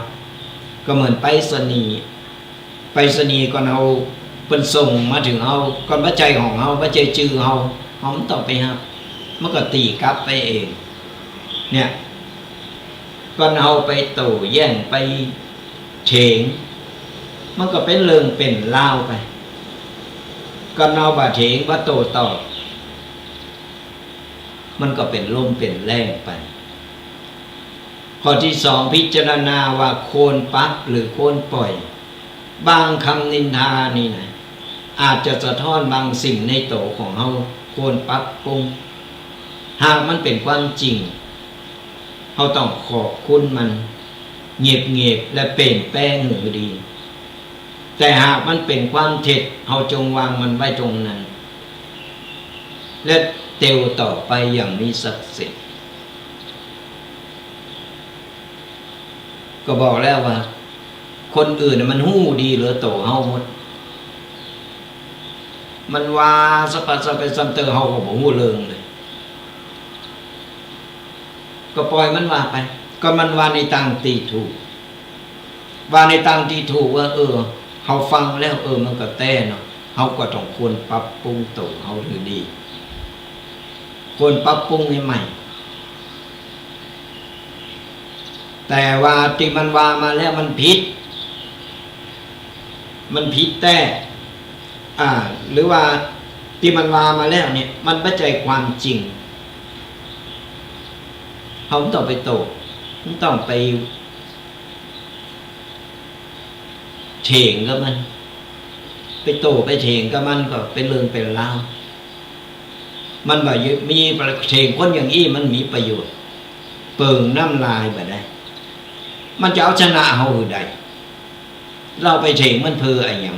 ก็เหมือนไปรษณีย์ก่อนเอาเป็นส่งมาถึงเฮาก่อนพระใจของเฮาพระใจจือเฮามันต้องไปหับมันก็ตีกลับไปเองเนี่ยก่อนเฮาไปโต้แย่งไปเฉงมันก็เป็นเรื่องเป็นเล่าไปก่อนเฮาบาเฉงว่าโต้ตอบมันก็เป็นลมเป็นแรงไปข้อที่สองพิจารณาว่าโคนปั๊บหรือโคนปล่อยบางคำนินทานี่นะอาจจะสะท้อนบางสิ่งในโตของเฮาโคนปั๊บปรุงหากมันเป็นความจริงเฮาต้องขอบคุณมันเงียบและเปลี่ยนแปลงหรือดีแต่หากมันเป็นความเท็จเฮาจงวางมันไว้ตรงนั้นและเตียวต่อไปอย่างมีศักดิ์ศรีก็บอกแล้วว่าคนอื่นมันหู้ดีเหลือโตเฮาหมดมันว่าสปัสไปซัมเตอร์เฮาก็บ่ฮู้เรื่องเลยก็ปล่อยมันว่าไปก็มันว่าในทางตีถูกว่าในทางที่ถูกว่าเฮาฟังแล้วมันก็แต้เนาะเฮาก็ต้องควรปรับปรุงโตเฮาให้ดีควรปรับปรุงให้ใหม่แต่ว่าที่มันว่ามาแล้วมันผิดแต่หรือว่าที่มันว่ามาแล้วเนี่ยมันไม่ใช่ความจริงเขาต้องไปโต้ต้องไปเถียงกับมันไปโต้ไปเถียงกับมันก็เป็นเรื่องเป็นราวมันแบบมีเถียงคนอย่างอี้มันมีประโยชน์เปิงน้ำลายแบบใดมันจะเอาชนะเฮาหรือใดเราไปเถียงมันเพื่ออะไรอย่าง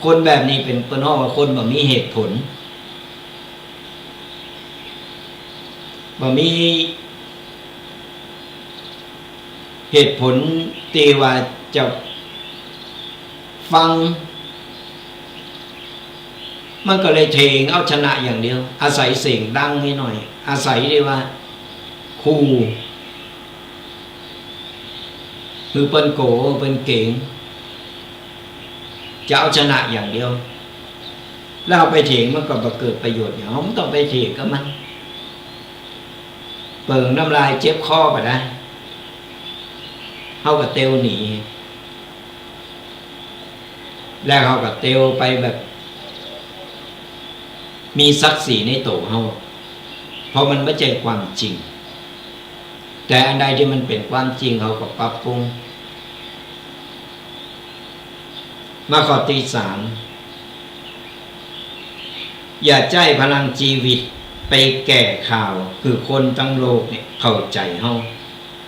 คนแบบนี้เป็นคนห้องว่าคนบ่มีเหตุผลบ่มีเหตุผลตีว่าจะฟังมันก็เลยเทงเอาชนะอย่างเดียวอาศัยเสียงดังนิดหน่อยอาศัยได้ว่าครูคือเป็นโกเป็นเก่งจะเอาชนะอย่างเดียวแล้วเอาไปเถียงมันก็บ่เกิดประโยชน์อย่างผมต้องไปเถียงกับมันเปิงน้ำลายเจ็บคอไปได้เขาก็เตียวหนีแล้วเขาก็เตียวไปแบบมีศักดิ์ศรีในโตเขาเพราะมันไม่ใช่ความจริงแต่อันใดที่มันเป็นความจริงเขาก็ปรับปรุงมาข้อที่สามอย่าใจพลังชีวิตไปแก่ข่าวคือคนทั้งโลกเนี่ยเข้าใจเฮา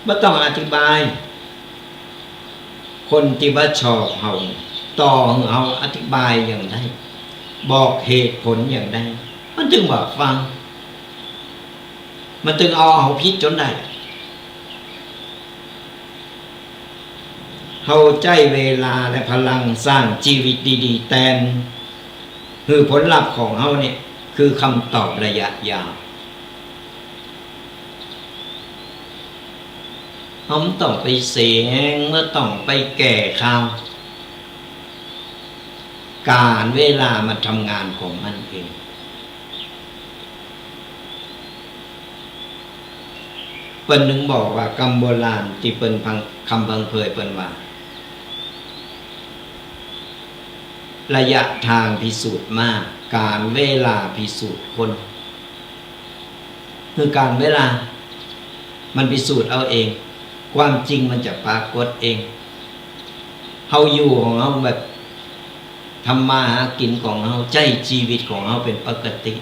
ไม่ต้องอธิบายคนที่ว่าชอบเฮาต่อเฮาอธิบายอย่างไรบอกเหตุผลอย่างไรมันจึงบอกฟังมันจึงเอาพิษจนได้ เขาใจเวลาและพลังสร้างชีวิตดีๆแทนคือผลลัพธ์ของเขาเนี่ยคือคำตอบระยะยาวเขาต้องไปเสียงเมื่อต้องไปแก่ข่าวการเวลามาทำงานของมันเองเปิ้นนึงบอกว่ากรรมโบราณที่เปิ้นคำพังเพยเปิ้นว่าระยะทางพิสูจน์มากการเวลาพิสูจน์คนคือการเวลามันพิสูจน์เอาเองความจริงมันจะปรากฏเองเฮาอยู่ของเฮาแบบทำมาหากินของเฮาใจชีวิตของเฮาเป็นปกติ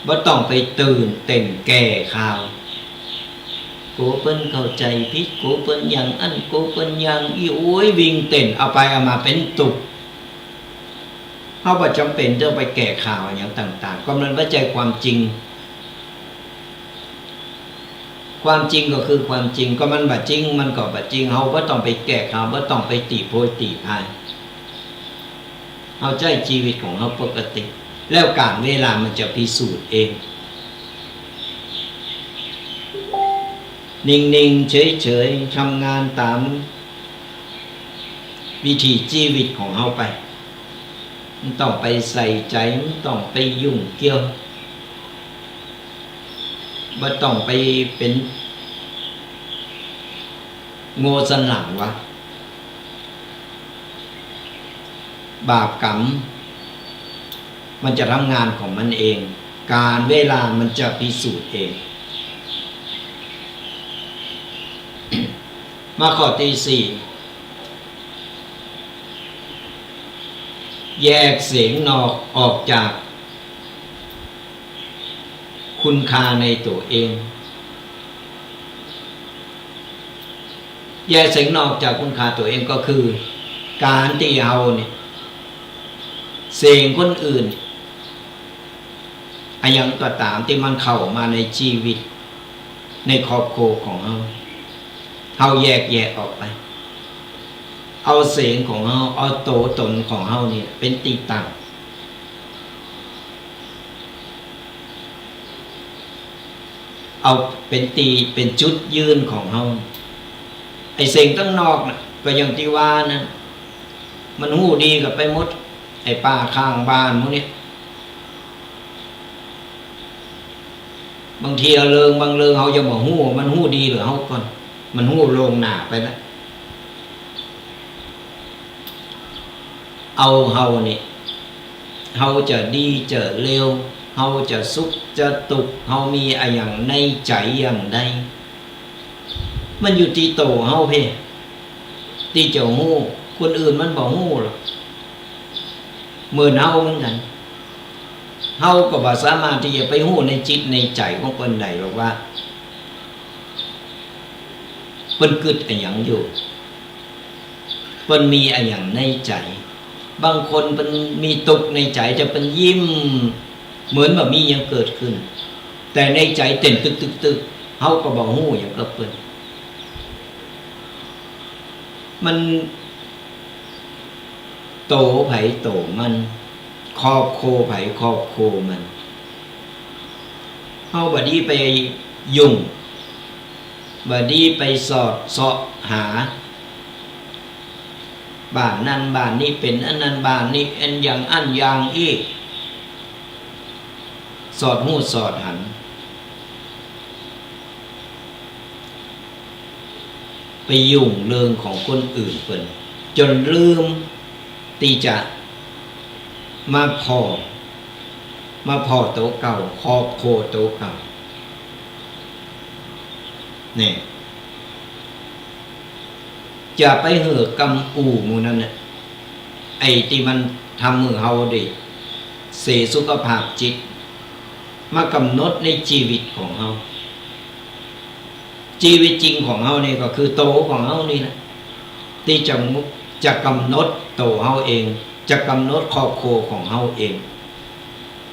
บ่ต้องไปตื่นเต้นแก้ข่าวกูเปิ้นเข้าใจผิดกูเปิ้นอย่างอันกูเปิ้นอย่างอีโอ้ยวิ่งเต้นเอาไปเอามาเป็นตุกเฮาบ่จำเป็นต้องไปแก้ข่าวอย่างต่างๆก็มันบ่ใจความจริงความจริงก็คือความจริงก็มันบ่จริงมันก็บ่จริงเฮาบ่ต้องไปแก้ข่าวบ่ต้องไปติโพยติพายเฮาใจชีวิตของเฮาปกติแล้วการเวลามันจะพิสูจน์เองนิ่งๆเฉยๆทำงานตามวิถีชีวิตของเฮาไปมันต้องไปใส่ใจมันต้องไปยุ่งเกี่ยวบ่ต้องไปเป็นโง่สันหลังวะบาปกรรมมันจะทำงานของมันเองการเวลามันจะพิสูจน์เองมาข้อที่สี่แยกเสียงนอกออกจากคุณค่าในตัวเองแยกเสียงนอกจากคุณค่าตัวเองก็คือการที่เฮาเนี่ยเสียงคนอื่นอะไรอย่างก็ตามที่มันเข้ามาในชีวิตในครอบครัวของเฮาแยกออกไปเอาเสียงของเฮาเอาโตตนของเฮานี่เป็นติตั้งเอาเป็นเป็นจุดยืนของเฮาไอ้เสียงตั้งนอกน่ะก็อย่างที่ว่านะมันหู้ดีกับไปหมดไอ้ป้าข้างบ้านพวกนี้บางทีเอาเริงบางเริงเฮาจะบอกหู้มันหู้ดีหรือเฮาก่อนมันหู้ลงหน้าไปแล้วเอาเฮานี่เฮาจะดีจะเลวเฮาจะสุขจะทุกข์เฮามีอะไรอย่างในใจอย่างใดมันอยู่ที่โตเฮาเพ่ที่เจ้าหู้คนอื่นมันบ่หู้หรอกเหมือนเฮาเหมือนกันเฮาก็บ่สามารถที่จะไปหู้ในจิตในใจของคนใดหรอกว่าเพิ่นคิดอะไรอย่างอยู่เพิ่นมีอะไรอย่างในใจบางคนเป็นมีตุกในใจจะเป็นยิ้มเหมือนแบบมียังเกิดขึ้นแต่ในใจเต้นตึกเฮาก็บ่ฮู้อย่างกับเพิ่นมันโตไผโตมันครอบโคไผครอบโคมันเฮาบ่ดีไปยุ่งบ่ดีไปสอดเสาะหาบ้านนั้นบ้านนี้เป็นอันนั้นบ้านนี้อันอย่างอันอย่างอีกสอดหูสอดหันไปยุ่งเรื่องของคนอื่นเพิ่นจนลืมที่จะมาพอโตเก่าครอบโคโตเก่าเนี่ยจะไปเหือกำอูหมู่นั้นน่ะไอ้ที่มันทำมือเฮาได้เสียสุขภาพจิตมากำหนดในชีวิตของเฮาชีวิตจริงของเฮานี่ก็คือโตของเฮานี่นะที่จะกำหนดโตเฮาเองจะกำหนดครอบครัวของเฮาเอง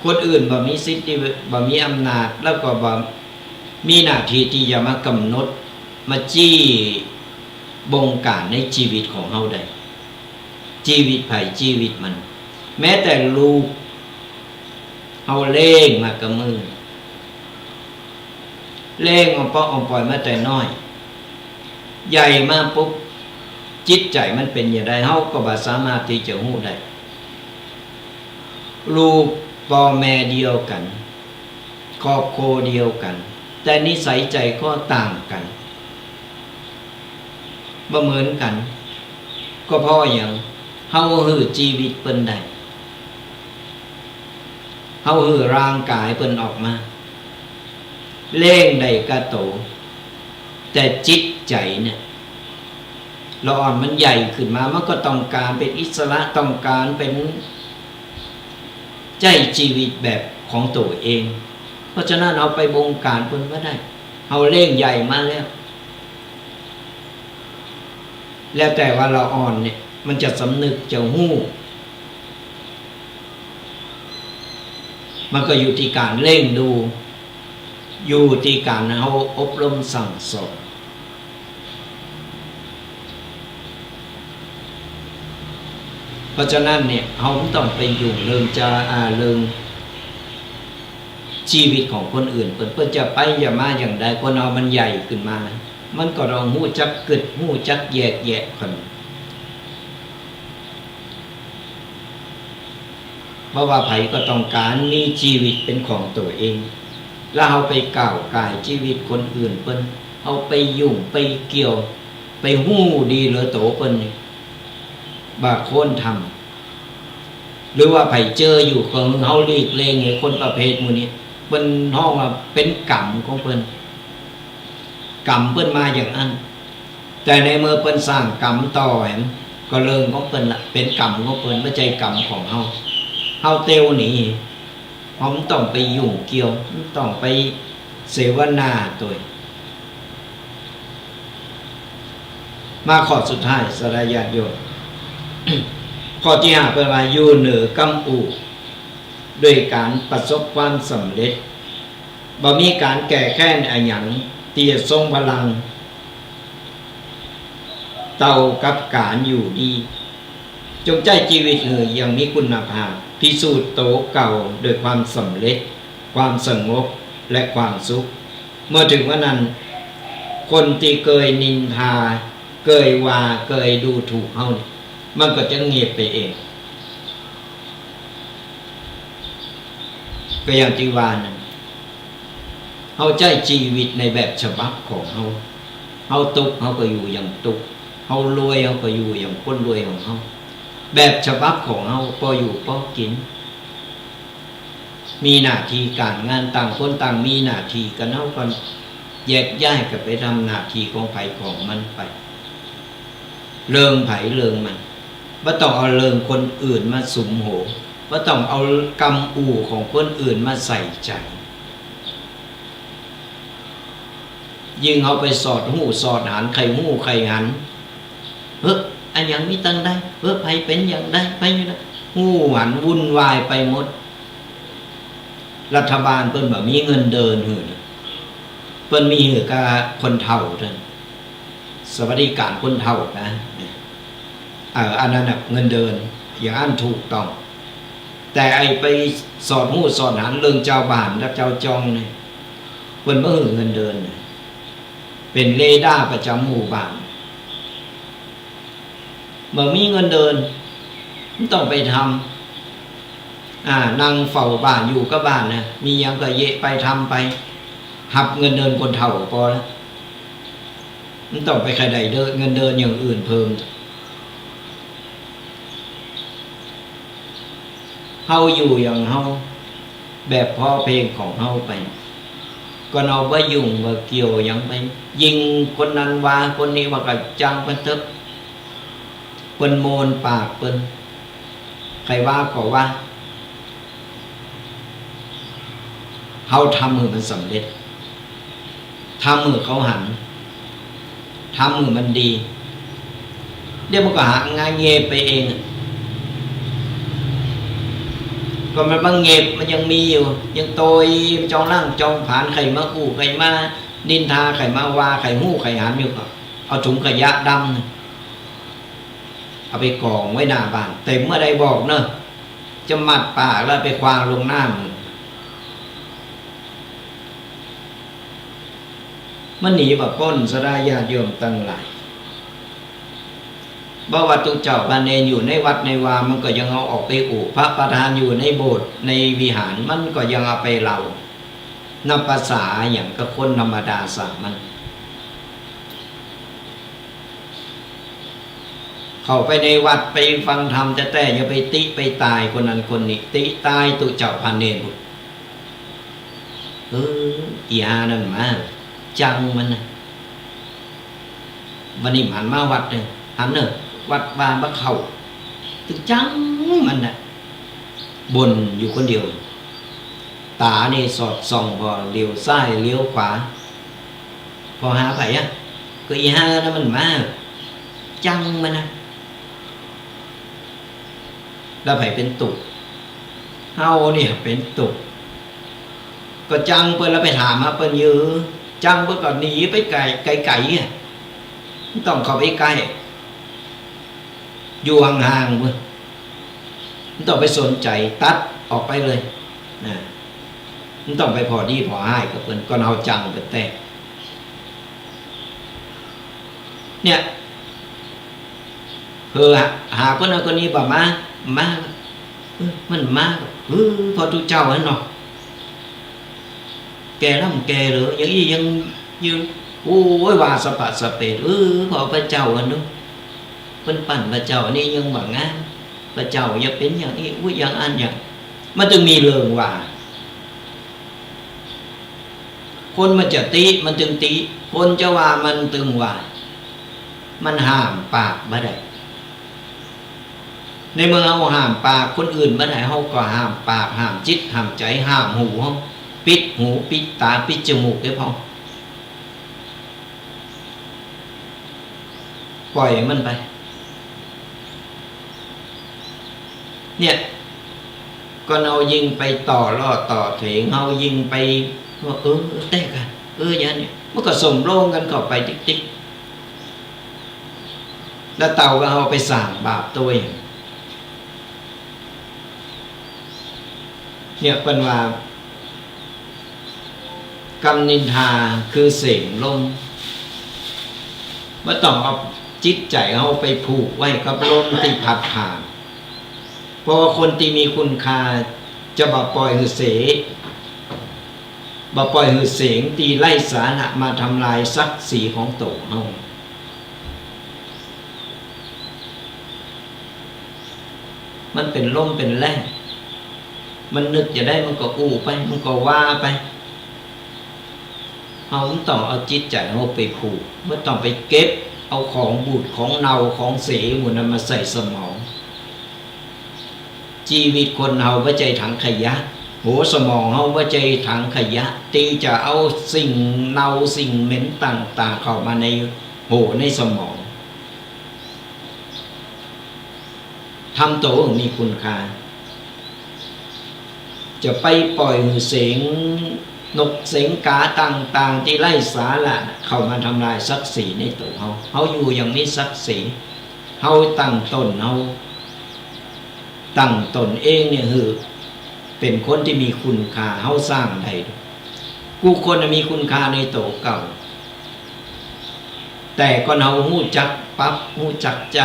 คนอื่นบ่มีสิทธิ์บ่มีอำนาจแล้วก็บ่มีหน้าที่ที่จะมากำหนดมาจี้ บงการในชีวิตของเฮาได้ชีวิตไผชีวิตมันแม้แต่ลูกเฮาเล่งมากระมือเล่งเอาเปาะเอาปล่อยมาแต่น้อยใหญ่มาปุ๊บจิตใจมันเป็นอย่างไรเฮาก็บ่สามารถที่จะฮู้ได้ลูกพ่อแม่เดียวกันครอบครัวเดียวกันแต่นิสัยใจก็ต่างกันบ่เหมือนกันก็เพราะอย่างเฮาฮื้อชีวิตเพิ่นได้เฮาฮื้อร่างกายเพิ่นออกมาเล่งได้กะโตแต่จิตใจเนี่ยละอ่อนมันใหญ่ขึ้นมามันก็ต้องการเป็นอิสระต้องการเป็นใจชีวิตแบบของตัวเองเพราะฉะนั้นเอาไปบงการเพิ่นบ่ได้เอาเล่งใหญ่มาแล้วแต่ว่าละอ่อนเนี่ยมันจะสำนึกจะฮู้มันก็อยู่ที่การเล่งดูอยู่ที่การเอาอบรมสั่งสอนเพราะฉะนั้นเนี่ยเราต้องไปยุ่งเรื่องจะเรื่องชีวิตของคนอื่นเพิ่นจะไปอย่ามาอย่างใดคนเอามันใหญ่ขึ้นมามันก็ต้องฮู้จักกึดฮู้จักแยกแยะคนเพราะว่าไผก็ต้องการมีชีวิตเป็นของตัวเองแล้วเอาไปก้าวก่ายชีวิตคนอื่นเพิ่นเอาไปยุ่งไปเกี่ยวไปฮู้ดีเหลือโตเพิ่นนี่บาโคนทำหรือว่าไผเจออยู่ของเฮาหลีกเลี่ยงให้คนประเภทหมู่นี้เพิ่นฮ้องว่าเป็นกรรมของเพิ่นกรรมเพิ่นมาอย่างนั้นแต่ในเมื่อเพิ่นสร้างกรรมต่อแหมก็เรื่องของเพิ่นละเป็นกรรมของเพิ่นบ่ใช่กรรมของเฮาเตียวหนีผมต้องไปยุ่งเกี่ยวต้องไปเสวนาตัวมาข้อสุดท้ายสรายาติโยม ข้อที่5เป็นว่าอยู่เหนือกำอูด้วยการประสบความสำเร็จบ่มีการแก้แค้นอะไรหยังที่จะทรงพลังเต่ากับการอยู่ดีจงใจชีวิตอย่างมีคุณภาพพิสูจน์โตเก่าโดยความสำเร็จความสงบและความสุขเมื่อถึงวันนั้นคนที่เคยนินทาเคยว่าเคยดูถูกเฮามันก็จะเงียบไปเองก็อย่างที่ว่านั้นเฮาใจชีวิตในแบบฉบับของเฮาตุกเฮาก็อยู่อย่างตุกเฮารวยเฮาก็อยู่อย่างคนรวยของเฮาแบบฉบับของเฮาพออยู่พอกินมีหน้าที่การงานต่างคนต่างมีหน้าที่กันเฮาก็แยกย้ายกันไปทำหน้าที่ของไผของมันไปเรื่องไผเรื่องมันบ่ต้องเอาเรื่องคนอื่นมาสุมโหบ่ต้องเอากรรมอู่ของคนอื่นมาใส่ใจยิ่งเอาไปสอดหูสอดหันใครหูใครหันอันอย่างนี้ตั้งได้ไผเป็นอย่างได้ไผอยู่นะหูหันวุ่นวายไปหมดรัฐบาลเพิ่นบ่มีเงินเดินหือเพิ่นมีหือกับคนเฒ่าเท่านั้นสวัสดิการคนเฒ่านะอันนั้นน่ะเงินเดินอย่างอันถูกต้องแต่ไอ้ไปสอดหูสอดหันเรื่องเจ้าบ้านและเจ้าจองนี่เพิ่นบ่หือเงินเดินเป็นเรดาร์ประจำหมู่บ้านเมื่อมีเงินเดินต้องไปทำนั่งเฝ้าบ้านอยู่กับบ้านนะมียังก็เยะไปทำไปหับเงินเดินคนเฒ่าพอแล้วมันต้องไปใครใดเดินเงินเดินอย่างอื่นเพิ่มเฮาอยู่อย่างเฮาแบบพอเพลงของเฮาไปก็เอาบ่ยุ่งบ่เกี่ยวหยังไปยิงคนนั้นว่าคนนี้ว่าก็จังเพิ่นเถอะเพิ่นโมนปากเพิ่นใครว่าก็ว่าเฮาทำมือมันสำเร็จทำมือเขาหันทำมือมันดีเดี๋ยวมันก็หางานเงียบไปเองก็มันบางเงียบมันยังมีอยู่ยังโตยจองร่างจองผานใครมาอู้ใครมานินทาใครมาว่าใครหู้ใครหันอยู่ก็ เอาถุงขยะดำเอาไปกองไว้หน้าบ้านแต่เมื่อใดบอกเนอะจะมัดปากแล้วไปควางลงน้ำมันหนีแบบป้นสดายาติโยมตั้งหลายบ่ว่าตุเจ้าพระเนรอยู่ในวัดในวามันก็ยังเอาออกไปอู่พระประธานอยู่ในโบสถ์ในวิหารมันก็ยังเอาไปเล่านับภาษาอย่างกับคนธรรมดาสามัญเข้าไปในวัดไปฟังธรรมแต่อย่าไปติไปตายคนนั้นคนนี้ติตายตุเจ้าพระเนรอีหานั่นมาจังมันนะวันนี้หันมาวัดเลยหันเนอะวัดบานบักเขาตึงจังมันน่ะบ่นอยู่คนเดียวตานี่สอดส่องพอเลี้ยวซ้ายเลี้ยวขวาพอหาไผอ่ะก็อีหานั่นมันมาจังมันนะแล้วไผเป็นตุกเฮาเนี่ยเป็นตุกก็จังเพิ่นแล้วไปถามมาเพิ่นยื้อจังเพิ่นก็หนีไปไกลๆอ่ะต้องเข้าไปใกล้อยู่ห่างๆเพิ่นมันต้องไปสนใจตัดออกไปเลยนะมันต้องไปพอดีพอให้กับเพิ่นก็เอาจังเพิ่นแต่เนี่ยหาคนนั้นคนนี้บ่มามันมาพอทุกเจ้าหั่นเนาะแกแล้วมันแกเหรออย่างนี้ยังยืนโอ้ยว่าสะปะสะเปดพอพระเจ้าอันนู้นเป็นปั่นพระเจ้าอันนี้ยังบางงานพระเจ้าอย่าเป็นอย่างนี้อย่างอันอย่างมันจึงมีเรื่องว่าคนมันจะติมันจึงติคนจะว่ามันตึงว่ามันห้ามปากบ่ได้ในเมื่อเอาห้ามปากคนอื่นบ่ได้เฮาก็ห้ามปากห้ามจิตห้ามใจห้ามหูเฮาปิดหูปิดตาปิดจมูกได้พอปล่อยมันไปเนี่ยก็เอายิงไปต่อล่อต่อเถงเอายิงไปว่าแตกกันอย่างนี้มันก็สมโรงกันเข้าไปติ๊กๆแล้วเต่าก็เอาไปสั่งบาปตัวเองเนี่ยเป็นว่ากรรมนินทาคือเสียงลมไม่ต้องเอาจิตใจเอาไปผูกไว้กับลมที่พัดผ่านเพราะว่าคนที่มีคุณค่าจะบ่ปล่อยหือเสบ่ปล่อยหือเสียงตีไล่สาระมาทำลายศักดิ์ศรีของตนเฮามันเป็นลมเป็นแรงมันนึกจะได้มันก็อู้ไปมันก็ว่าไปเราต้องเอาจิตใจเราไปผูกไม่ต้องไปเก็บเอาของบูดของเน่าของเสียหมดนั้นมาใส่สมองชีวิตคนเราว่าใจถังขยะหัวสมองเราว่าใจถังขยะตีจะเอาสิ่งเน่าสิ่งเหม็นต่างๆเข้ามาในในสมองทำตัวมีคุณค่าจะไปปล่อยเสียงนกเสียงกาต่างๆที่ไล่สาระเข้ามาทำลายศักดิ์ศรีในตัวเขาอยู่อย่างนี้ศักดิ์ศรีเขาตั้งตนเขาตั้งตนเองเนี่ยเป็นคนที่มีคุณค่าเขาสร้างได้กูคนมีคุณค่าในตัวเก่าแต่ก็เอาหู้จักปั๊บหู้จักใจ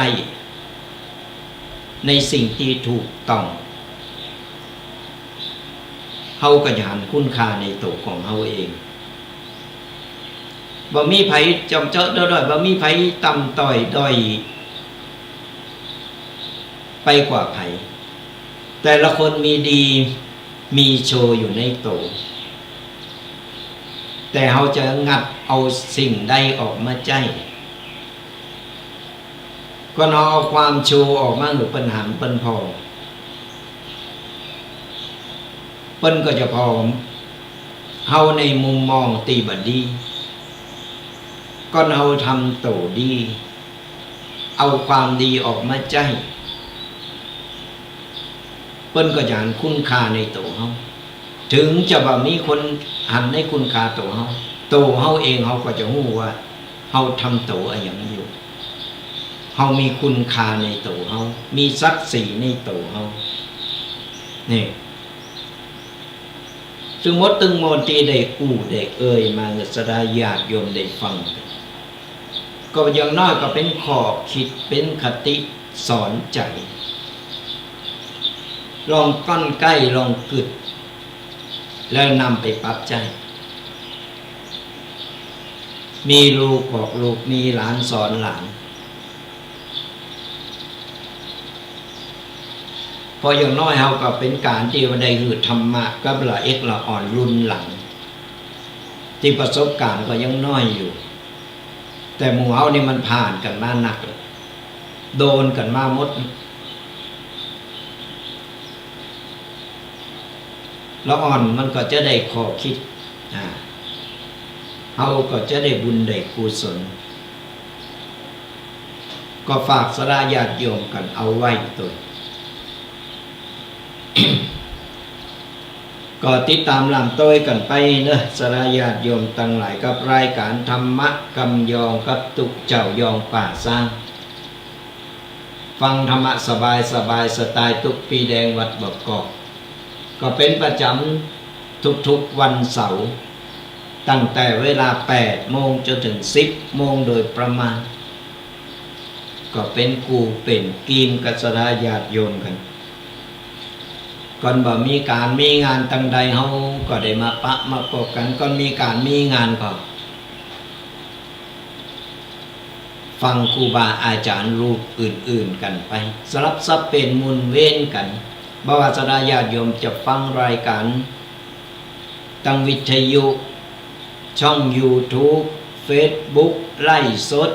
ในสิ่งที่ถูกต้องเขาก็จะหันคุณค่าในตัวของเขาเองบ่มีไผจำเจาะด้อยบ่มีไผต่ำต้อยด้อยไปกว่าไผแต่ละคนมีดีมีโชว์อยู่ในตัวแต่เขาจะงัดเอาสิ่งใดออกมาใจก็เอาความโชว์ออกมาหรือปัญหาปัญพอเปิ้นก็จะพอเฮาในมุมมองตีบัดดีก็เฮาทำตัวดีเอาความดีออกมาใจเปิ้นก็จะหันคุณค่าในตัวเฮาถึงจะว่ามีคนหันในคุณค่าตัวเฮาเองเฮาก็จะรู้ว่า เฮาทำตัวอย่างอยู่เฮามีคุณค่าในตัวเฮามีศักดิ์ศรีในตัวเฮานี่ซึ่งมดตึงโมตีได้อู้ได้เอ่ยมาสดาญาติโยมได้ฟังก็อย่างน้อยก็เป็นข้อคิดเป็นคติสอนใจลองก้อนใกล้ลองกึดแล้วนำไปปรับใจมีลูกบอกลูกมีหลานสอนหลานพออย่างน้อยเราก็เป็นการที่ว่าได้หืดธรรมะกับละเอกละอ่อนรุ่นหลังที่ประสบการณ์ก็ยังน้อยอยู่แต่หมู่เฮานี่มันผ่านกันมาหนักโดนกันมาหมดละอ่อนมันก็จะได้ข้อคิดเฮาก็จะได้บุญได้กุศลก็ฝากสระญาติโยมกันเอาไว้ตัวก็ติดตามลำต้อยกันไปเนอะสระญาติโยมตั้งหลายกับรายการธรรมะกำยองกับตุกเจ้ายองป่าสร้างฟังธรรมะสบายสบายสไตล์ตุกปีแดงวัดบกกอกก็เป็นประจำทุกๆวันเสาร์ตั้งแต่เวลา 8 โมงจนถึง 10 โมงโดยประมาณก็เป็นกูเป็นกีมกัสระญาติโยมกันก่อนบ่มีการมีงานตั้งใดเฮาก็ได้มาปะมาปกกันก่อนมีการมีงานก็ฟังครูบาอาจารย์รูปอื่นๆกันไปสลับซับเป็นมุนเว้นกันบ่ว่าสระญาติโยมจะฟังรายการตั้งวิทยุช่อง YouTube Facebook ไลฟ์สด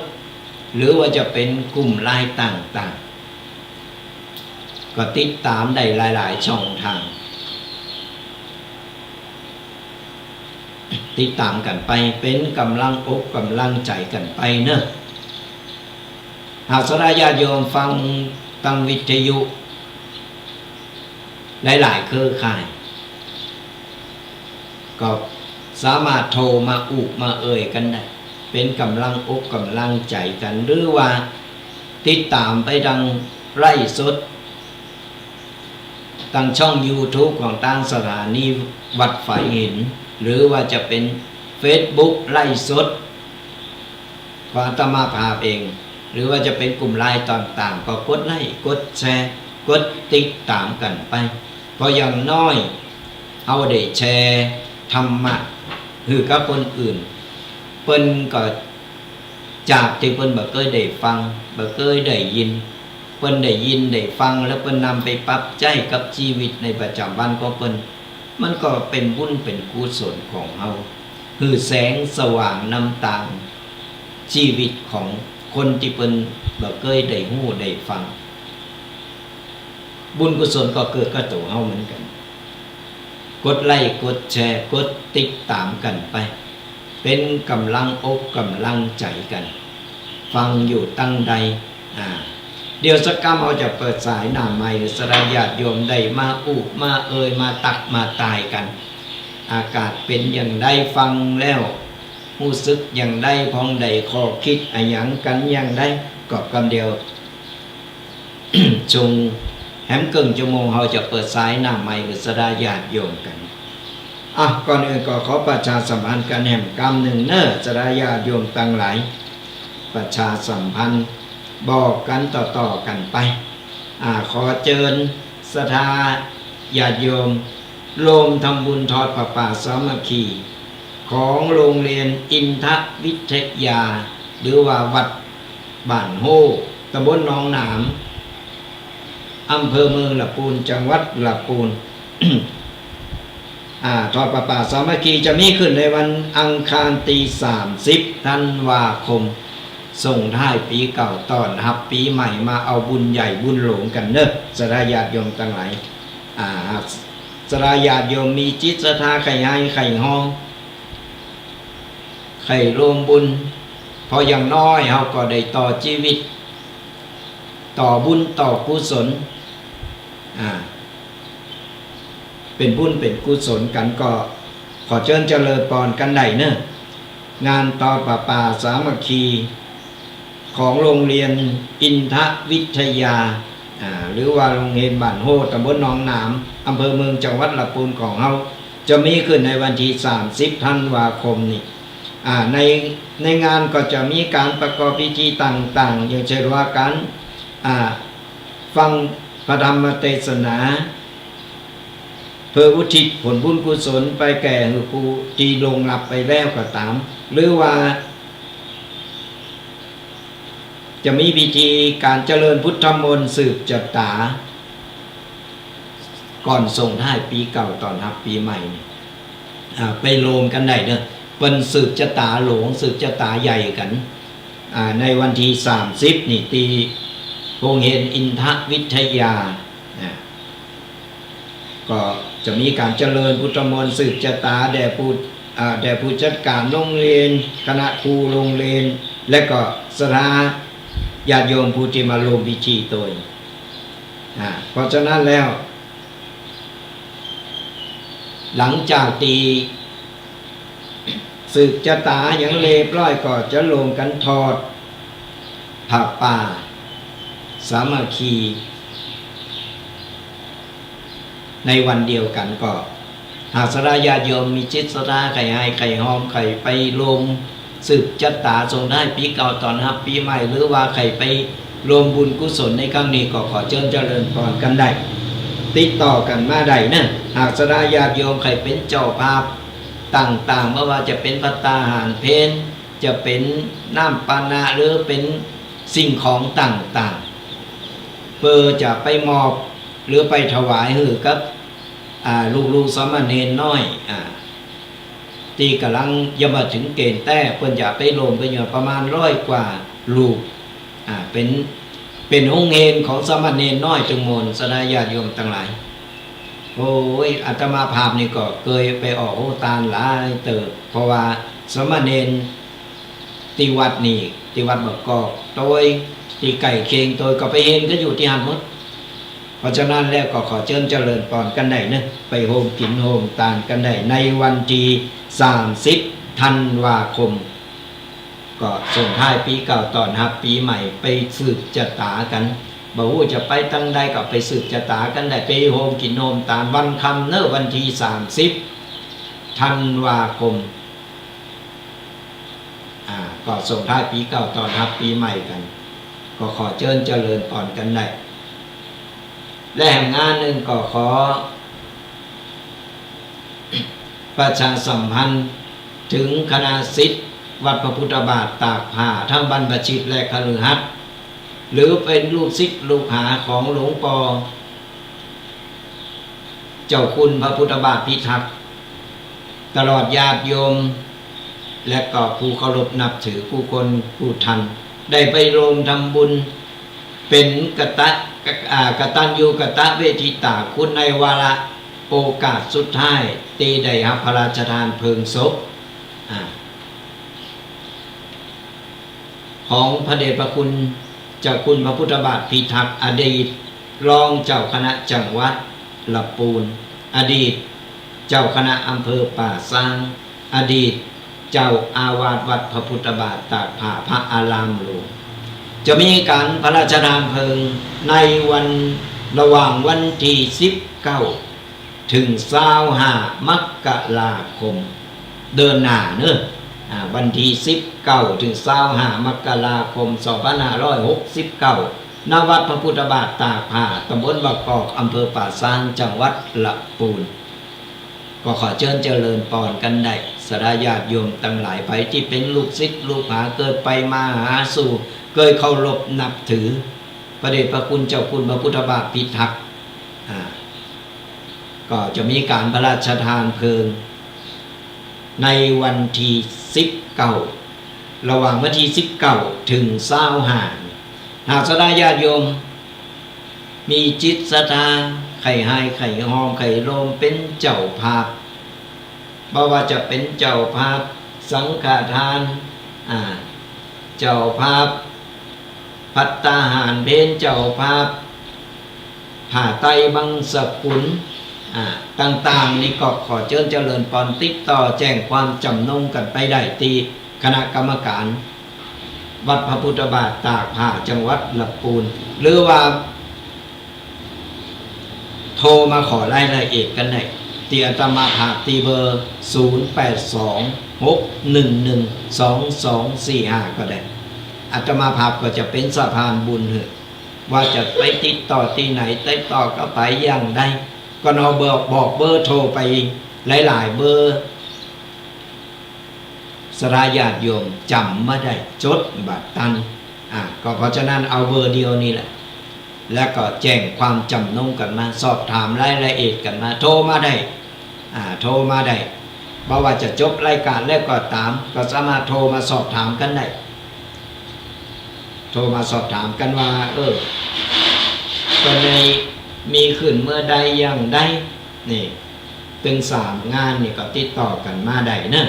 หรือว่าจะเป็นกลุ่มไลน์ต่างๆก็ติดตามได้หลายๆช่องทางติดตามกันไปเป็นกำลังอกกำลังใจกันไปเนอะหากสระญาติโยมฟังตั้งวิทยุหลายๆเครือข่ายก็สามารถโทรมาอุมาเอ่ยกันได้เป็นกำลังอกกำลังใจกันหรือว่าติดตามไปดังไร่สดตั้งช่อง YouTube ของตั้งสถานีวัดฝ่ายหินหรือว่าจะเป็น Facebook ไร่สดของอาตมาภาพเองหรือว่าจะเป็นกลุ่มไลน์ต่างๆก็กดไลค์กดแชร์กดติดตามกันไปเพราะอย่างน้อยเอาได้แชร์ธรรมะคือกับคนอื่นเพิ่นก็จากที่เพิ่นบ่เคยได้ฟังบ่เคยได้ยินเพิ่นได้ยินได้ฟังแล้วเพิ่นนำไปปรับใช้กับชีวิตในประจำวันของเพิ่นมันก็เป็นบุญเป็นกุศลของเฮาคือแสงสว่างนำทางชีวิตของคนที่เพิ่นบ่เคยได้ฮู้ได้ฟังบุญกุศลก็เกิดกับตัวเฮาเหมือนกันกดไลค์กดแชร์กดติดตามกันไปเป็นกำลังอกกำลังใจกันฟังอยู่ตั้งใดเดี๋ยวสักครั้งเราจะเปิดสายหน้าไมค์สระญาติโยมได้มาอุมาเอ่ยมาตักมาตายกันอากาศเป็นอย่างใดฟังแล้วรู้สึกอย่างใดพองใดข้อคิดอะไรอย่างกันอย่างใดก็คำเดียว จงแฮมเกิงชั่วโมงเราจะเปิดสายหน้าไมค์สระญาติโยมกันก่อนอื่นก็ขอประชาสัมพันธ์กันแห่งกรรมหนึ่งเนอะสระญาติโยมตั้งหลายประชาสัมพันธ์บอกกันต่อๆกันไปขอเชิญศรัทธาญาติโยมโลมทำบุญทอดผ้าป่าสามัคคีของโรงเรียนอินทวิทยาหรือว่าวัดบ้านโฮตำบลหนองหนามอำเภอเมืองลำพูนจังหวัดลำพูน ทอดผ้าป่าสามัคคีจะมีขึ้นในวันอังคารที่ 30 ธันวาคมส่งท้ายปีเก่าต้อนรับปีใหม่มาเอาบุญใหญ่บุญหลวงกันเนอะสระญาติโยมทั้งหลายสระญาติโยมมีจิตศรัทธาไข่ให้ไข่ห้องไข่รวมบุญพออย่างน้อยเราก็ได้ต่อชีวิตต่อบุญต่อกุศลเป็นบุญเป็นกุศลกันก็ขอเชิญเจริญพรกันได้เนอะ งานทอดผ้าป่าสามัคคีของโรงเรียนอินทวิทยาหรือว่าโรงเรียนบ้านโฮตำบลหนองหนามอำเภอเมืองจังหวัดลำพูนของเราจะมีขึ้นในวันที่30ธันวาคมนี้ในงานก็จะมีการประกอบพิธีต่างๆอย่างเช่นว่าการฟังพระธรรมเทศนาเพื่ออุทิศผลบุญกุศลไปแก่ผู้ที่ลงลับไปแล้วก็ตามหรือว่าจะมีพิธีการเจริญพุทธมนต์สืบชะตาก่อนส่งท้ายปีเก่าตอนรับปีใหม่ไปโลมกันได้เนอะเป็นสืบชะตาหลวงสืบชะตาใหญ่กันในวันที่30นี่ตีโรงเรียนอินทวิทยาก็จะมีการเจริญพุทธมนต์สืบชะตาแด่ผู้จัดการโรงเรียนคณะครูโรงเรียนและก็สถาญาติโยมผู้ที่มาร่วมพิธีตัวเพราะฉะนั้นแล้วหลังจากตีสืบชะตาอย่างเรียบร้อยก็จะลงกันทอดผ้าป่าสามัคคีในวันเดียวกันก็หากศรัทธาญาติโยมมีจิตศรัทธาใครให้ใครหอมใครไปลงสืบชะตาส่งได้ปีเก่าตอนรับปีใหม่หรือว่าใครไปรวมบุญกุศลในครั้งนี้ก็ขอเชิญเจริญพรกันได้ติดต่อกันมาได้นะหากศรัทธาญาติโยมใครเป็นเจ้าภาพต่างๆไม่ว่าจะเป็นภัตตาหารเพลจะเป็นน้ำปานะหรือเป็นสิ่งของต่างๆเพื่อจะไปมอบหรือไปถวายให้กับลูกๆสามเณรน้อยที่กำลังจะมาถึงเกณฑ์แต่เพิ่นจะไปลงไปอยู่ประมาณ100 กว่าลูกเป็นองค์เอนของสามเณรน้อยจงมนศรัทธาญาติโยมทั้งหลายโอ้ยอาตมาภาพนี่ก็เคยไปออกโหตานหลายเติบเพราะว่าสามเณรที่วัดนี่ที่วัดบักกอกโดยที่ไก่เคียงโดยก็ไปเห็นก็อยู่ที่หันหมดเพราะฉะนั้นแล้วก็ขอเชิญเจริญพรกันได้นะไปโฮมกินโฮมตานกันได้ในวันที่30ธันวาคมก็ส่งท้ายปีเก่าตอนรับปีใหม่ไปสืบชะตากันบ่ฮู้จะไปตั้งใดก็ไปสืบชะตากันได้ไปโฮมกินโฮมตานวันค่ำเน้อวันที่30ธันวาคมก็ส่งท้ายปีเก่าตอนรับปีใหม่กันก็ขอเชิญเจริญพรกันได้และแห่งงานหนึ่งก็ขอประชาสัมพันธ์ถึงคณะศิษย์วัดพระพุทธบาทตากผ้าทั้งบรรพชิตและคฤหัสถ์หรือเป็นลูกศิษย์ลูกหาของหลวงปู่เจ้าคุณพระพุทธบาทพิทักษ์ตลอดญาติโยมและก็ผู้เคารพนับถือผู้คนผู้ทันได้ไปรวมทำบุญเป็นกตัญญูกตเวทิตาคุณในวาระโอกาสสุดท้ายตีได้รับพระราชทานเพลิงศพของพระเดชพระคุณเจ้าคุณพระพุทธบาทพิทักษ์อดีตรองเจ้าคณะจังหวัดลำพูนอดีตเจ้าคณะอำเภอป่าซางอดีตเจ้าอาวาสวัดพระพุทธบาทตากผ้าพระอารามหลวงจะมีการพระราชทานเพลิงในวันระหว่างวันที่19ถึง25มกราคมเดินหน้าเนอะวันที่19ถึง25มกราคม2569ณวัดพระพุทธบาทตากผ้าตำบลบักกอกอำเภอป่าซางจังหวัดลำพูนก็ขอเชิญเจริญพรกันได้ศรัทธาญาติโยมทั้งหลายไปที่เป็นลูกศิษย์ลูกหาเกิดไปมาหาสู่เคยเคารพนับถือพระเดชพระคุณเจ้าคุณพระพุทธบาทพิทักษ์ก็จะมีการพระราชทานเพลิงในวันที่19ระหว่างวันที่19ถึง25หากศรัทธาญาติโยมมีจิตศรัทธาใครให้ใครหอมใครโลมเป็นเจ้าภาพเพราะว่าจะเป็นเจ้าภาพสังฆทานเจ้าภาพภัตตาหารเพลเจ้าภาพผ้าไตรบังสกุลต่างๆนี่ก็ขอเชิญเจริญพรติดต่อแจ้งความจำนงกันไปได้ที่ คณะกรรมการวัดพระพุทธบาทตากผ้าจังหวัดลำพูนหรือว่าโทรมาขอรายละเอียดกันได้ที่อาตมาภาพที่เบอร์0826112245ก็ได้อาตมาภาพก็จะเป็นสะพานบุญเหอะว่าจะไปติดต่อที่ไหนติดต่อก็ไปอย่างใดก็เอาบอกเบอร์โทรไปหลายๆเบอร์สรายาติโยมจำไม่ได้จดบัตรตันก็เพราะฉะนั้นเอาเบอร์เดียวนี่แหละแล้วก็แจ้งความจำนงกันมาสอบถามรายละเอียดกันมาโทรมาได้โทรมาได้เพราะว่าจะจบรายการแล้วก็ตามก็สามารถโทรมาสอบถามกันได้โทรมาสอบถามกันว่าก็ในมีขึ้นเมื่อใดอย่างใดนี่เป็น3 งานนี่ก็ติดต่อกันมาได้เนอะ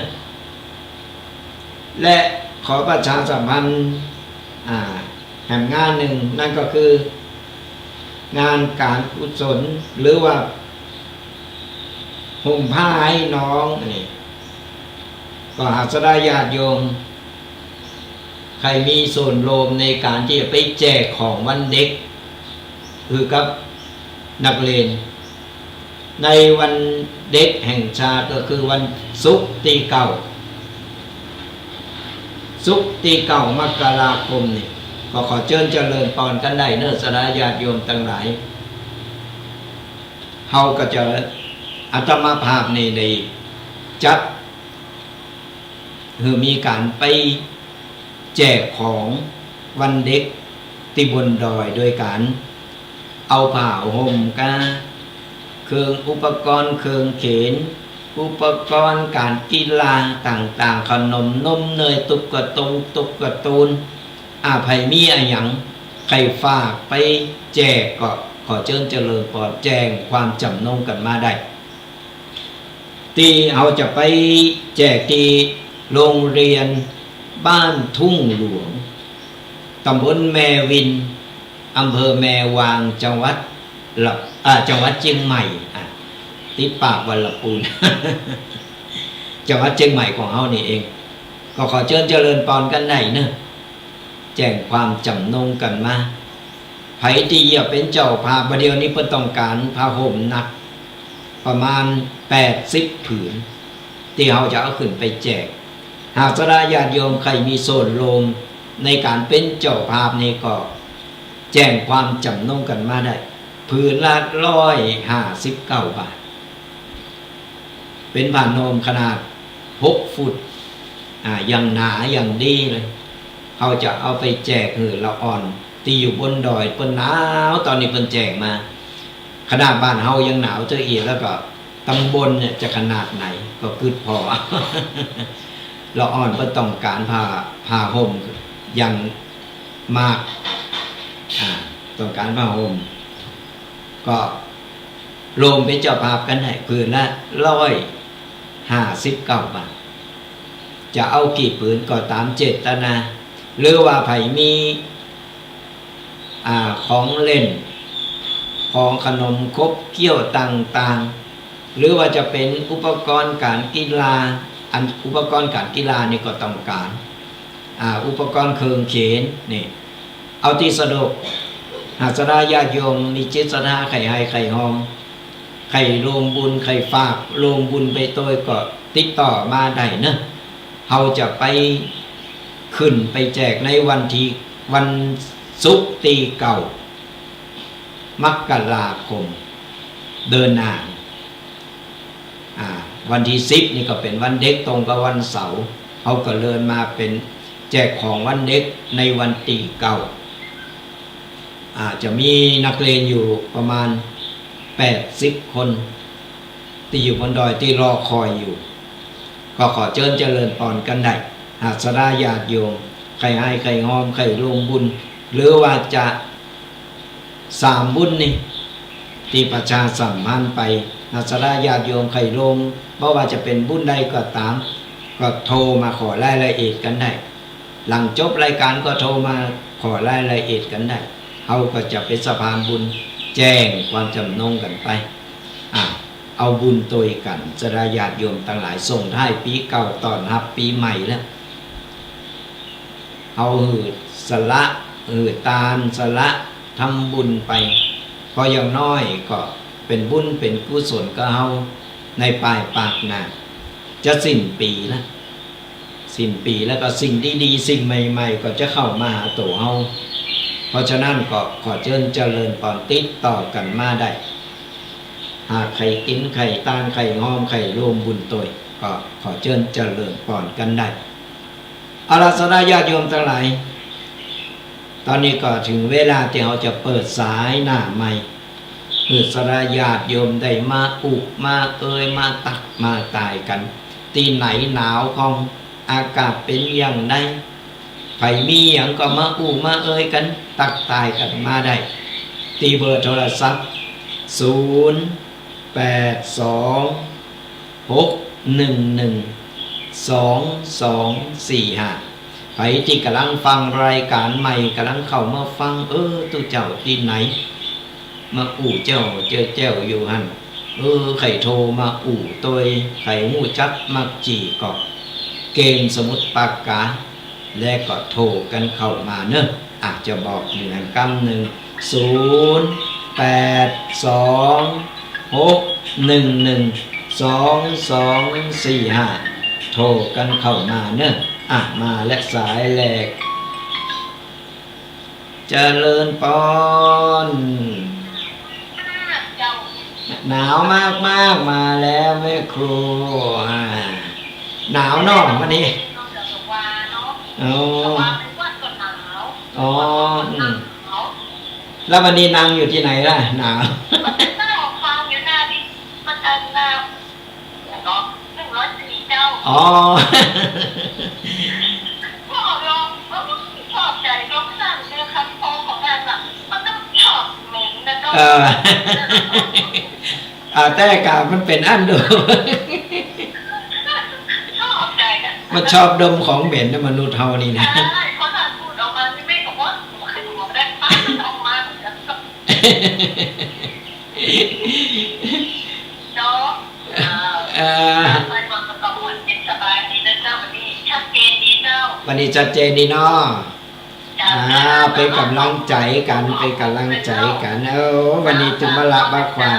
และขอประชาสัมพันธ์แห่งงานหนึ่งนั่นก็คืองานการกุศลหรือว่าห่มผ้าให้น้องนี่ก็หากสดาญาติโยมใครมีส่วนรวมในการที่จะไปแจกของวันเด็กคือกับนักเรียนในวันเด็กแห่งชาติก็คือวันศุกร์ที่9มกราคมนี่ก็ขอเชิญเจริญพรกันได้เนื้อสดาญาติโยมทั้งหลายเฮาก็จะอาตมาภาพนี่ได้จัดคือมีการไปแจกของวันเด็กที่บนดอยโดยการเอาผ้าห่มกาเครื่องอุปกรณ์เครื่องเขียนอุปกรณ์การกีฬาต่างๆขนมนมเนยตุ๊กการ์ตูนไผมีอะไรอย่างใครฝากไปแจกก็ขอเชิญเจริญพรแจ้งความจำนงกันมาได้ที่เราจะไปแจกที่โรงเรียนบ้านทุ่งหลวงตำบลแมวินอำเภอแมวางจังหวัดเชียงใหม่ติดปากวันละปูน จังหวัดเชียงใหม่ของเรานี่เองก็ขอเชิญเจริญพรกันได้เนอะแจ้งความจำนงกันมาไผที่จะเป็นเจ้าภาพประเดี๋ยวนี้เพิ่นต้องการผ้าห่มหนักประมาณ80 ผืนที่เราจะเอาขึ้นไปแจกหากสดาญาติโยมใครมีส่วนรวมในการเป็นเจ้าภาพนี้ก็แจ้งความจำนงกันมาได้ผืนละ159 บาทเป็นผ้านมขนาด6 ฟุตอย่างหนาอย่างดีเลยเขาจะเอาไปแจกหือละอ่อนที่อยู่บนดอยเปิ้นหนาวตอนนี้เปิ้นแจกมาขนาดบ้านเฮายังหนาวเท่าอีกแล้วก็ตำบลเนี่ยจะขนาดไหนก็คือพอ ละอ่อนเปิ้นต้องการผ้าห่มอย่างมากต้องการผ้าห่มก็รวมเป็นเจ้าภาพกันให้ผืนละ159 บาทจะเอากี่ผืนก็ตามเจตนาหรือว่าไผมีของเล่นของขนมครบเกี่ยวต่างๆหรือว่าจะเป็นอุปกรณ์การกีฬาอุปกรณ์การกีฬานี่ก็ต้องการอุปกรณ์เครื่องเขียนนี่เอาที่สะดวกหากสดาญาติโยมมีจิตศรัทธาใครให้ใครหอมใครลงบุญใครฝากลงบุญไปตัวก็ติดต่อมาได้เนอะเราจะไปขึ้นไปแจกในวันศุกร์ที่9 มกราคมเดินหน้าวันที่10นี่ก็เป็นวันเด็กตรงกับวันเสาร์เขาก็เลินมาเป็นแจกของวันเด็กในวันที่9จะมีนักเรียนอยู่ประมาณ80 คนที่อยู่บนดอยที่รอคอยอยู่ก็ขอเชิญเจริญพรกันได้หากสดาญาติโยมใครให้ใครหอมใครลงบุญหรือว่าจะ3 บุญนี่ที่ประชาสัมพันธ์ไปหากสดาญาติโยมใครลงเพราะว่าจะเป็นบุญใดก็ตามก็โทรมาขอรายละเอียดกันได้หลังจบรายการก็โทรมาขอรายละเอียดกันได้เขาก็จะเป็นสะพานบุญแจ้งความจำนงกันไปเอาบุญตัวกันสดาญาติโยมทั้งหลายส่งท้ายปีเก่าต้อนรับปีใหม่แล้ว เอาหืดสละหืดตาลสละทำบุญไปพออย่างน้อยก็เป็นบุญเป็นกุศลก็เอาในปลายปากหน้าจะสิ้นปีแล้วสิ้นปีแล้วก็สิ่งดีๆสิ่งใหม่ๆก็จะเข้ามาหาตัวเอาเพราะฉะนั้นก็ขอเชิญเจริญปอนติดต่อกันมาได้หากใครกินไข่ตาลไข่หอมไข่รวมบุญตัวก็ขอเชิญเจริญปอนกันได้อาราธนาญาติโยมทั้งหลายตอนนี้ก็ถึงเวลาที่เราจะเปิดสายหน้าใหม่เพื่อสระญาติโยมได้มาอุมามาตักมาตายกันที่ไหนหนาวของอากาศเป็นอย่างไรไผมีอย่างก็มามากันตักตายกันมาได้ตีเบอร์โทรศัพท์0826112245ไผที่กำลังฟังรายการใหม่กำลังเข้ามาฟังตัวเจ้าที่ไหนมาเจ้าอยู่หันไข่โทรมาตัวไข่หูจักมักจีก็เกณฑ์สมุดปากกาและก็โทรกันเข้ามาเนอะอาจจะบอก1 9 1 0826112245โทรกันเข้ามาเนอะมาและสายแรกเจริญปอนหนาวมากมาแล้วแม่ครูหนาวเนาะวันนี้อ๋อแล้ววันนี้นางอยู่ที่ไหนล่ะหนาวอ๋อแต่กามันเป็นอันดูมันชอบดมของเหม็นนะมนุษย์เฮานี่นะวันนี้ชัดเจนดีเนาะเป็นกำลังใจกันวันนี้ถึงมาละบักควา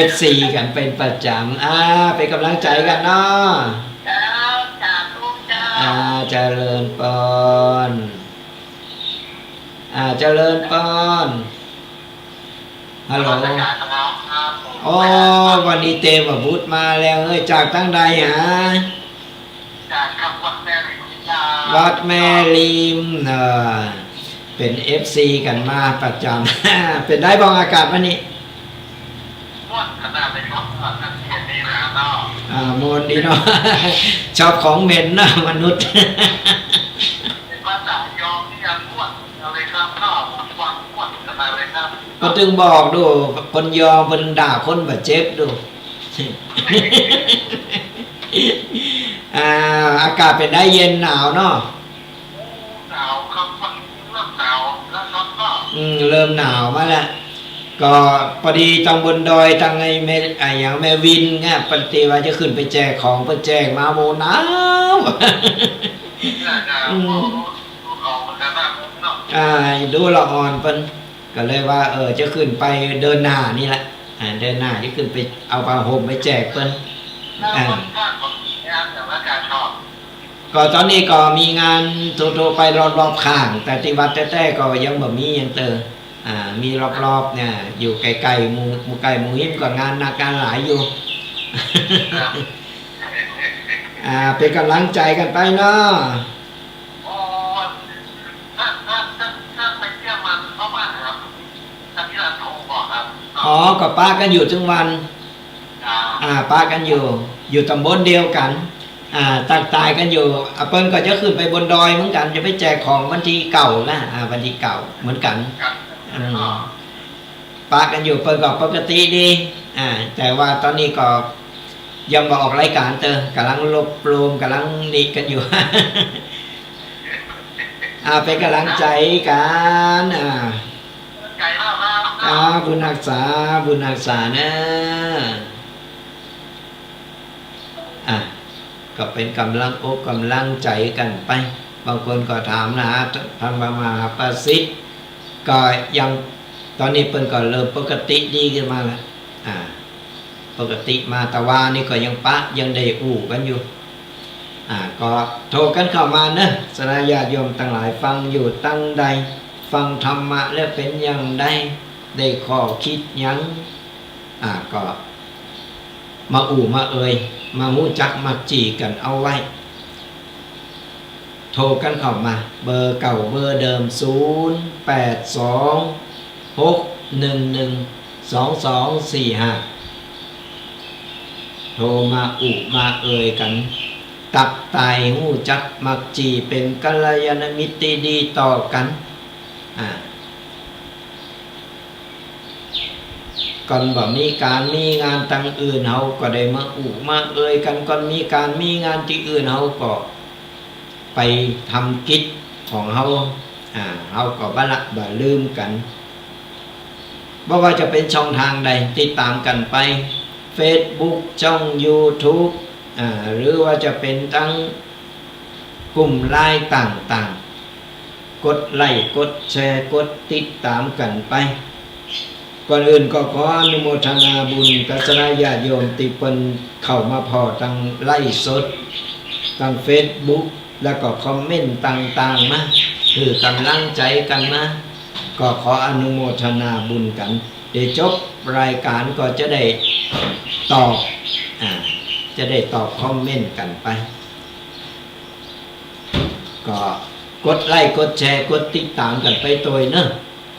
FC กันเป็นประจำเป็นกำลังใจกันเนาะเจริญปอนเจริญปอนฮัลโหลวันนี้เตวบุตรมาแล้วจากตั้งใดจากวัดแม่ริมเป็น FC กันมาประจำ เป็นได้บ้างอากาศวันนี้ขนาดในช่องนั้นเห็นนี่นะเนาะมนดีเนาะ ชอบของเหม็นนะมนุษย์เป็นภาษายอมที่ยังม้วนอะไรครับก็วางม้วนอะไรครับก็จึงบอกดูคนยอมคนด่าคนบาดเจ็บดูอากาศเป็นได้เย็นหนาวเนาะหนาวครับมันเริ่มหนาวแล้วก็เริ่มหนาวมาแล้วก็พอดีตำบลดอยทางอย่างแม่วินเนี่ยปฏิว่าจะขึ้นไปแจกของไปแจกมาโมหนาวดูละอ่อนเปิ้นก็เลยว่าจะขึ้นไปเดินหน้านี่แหละเดินหน้าจะขึ้นไปเอาผ้าห่มไปแจกเปิ้นก็ตอนนี้ก็มีงานโทรไปรอบๆข้างแต่ที่วัดแต่ก็ยังบ่มียังมีรอบๆเนี่ยอยู่ไกลๆหมู่ไกลหมู่หิมก็งานหนักงานหลายอยู่ เป็นกำลังใจกันไปเนาะก็ป้ากันอยู่ทั้งวันป้ากันอยู่ตำบลเดียวกันตักตายกันอยู่เปิ้ลก็จะขึ้นไปบนดอยเหมือนกันจะไปแจกของวันที่เก่านะวันที่เก่าเหมือนกันปากันอยู่เปิ้ลก็ปกติดีแต่ว่าตอนนี้ก็ยังมาออกรายการกำลังรวบรวมกำลังดีกันอยู่ เป็นกำลังใจกันบุญรักษานะก็เป็นกำลังอกกำลังใจกันไป บางคนก็ถามนะท่านพระมหาประสิทธิ์ก็ยังตอนนี้เพิ่นก็เริ่มปกติดีขึ้นมาแล้วปกติมาแต่ว่านี่ก็ยังปะยังได้อู้กันอยู่ก็โทรกันเข้ามาเนอะสนญาติโยมทั้งหลายฟังอยู่ตั้งใดฟังธรรมะแล้วเป็นอย่างใดได้ข้อคิดยังก็มาอู่มาเอ่ยมาหู้จักมาจีกันเอาไว้โทรกันเข้ามาเบอร์เก่าเบอร์เดิม0826112245โทรมาอุมาเอ่ยกันตับไตหู้จักมักจีเป็นกัลยาณมิตรดีต่อกันก่อนบ่มีการมีงานตั้งอื่นเฮาก็ได้มาอุมาเอ่ยกันก่อนมีการมีงานที่อื่นเฮาก็ไปทำกิจของเฮาเฮาก็บ่ละบ่ลืมกันบ่ว่าจะเป็นช่องทางใดติดตามกันไป Facebook ช่อง YouTube หรือว่าจะเป็นทั้งกลุ่มไลน์ต่างๆกดไลค์กดแชร์กดติดตามกันไปก่อนอื่นก็ขออนุโมทนาบุญกับคณะญาติโยมที่เพิ่นเข้ามาพอทั้งไลฟ์สดทั้ง Facebook แล้วก็คอมเมนต์ต่างๆมาคือกำลังใจกันมาก็ขออนุโมทนาบุญกันเดี๋ยวจบรายการก็จะได้ตอบคอมเมนต์กันไปก็กดไลค์กดแชร์กดติดตามกันไปตัวเนอะ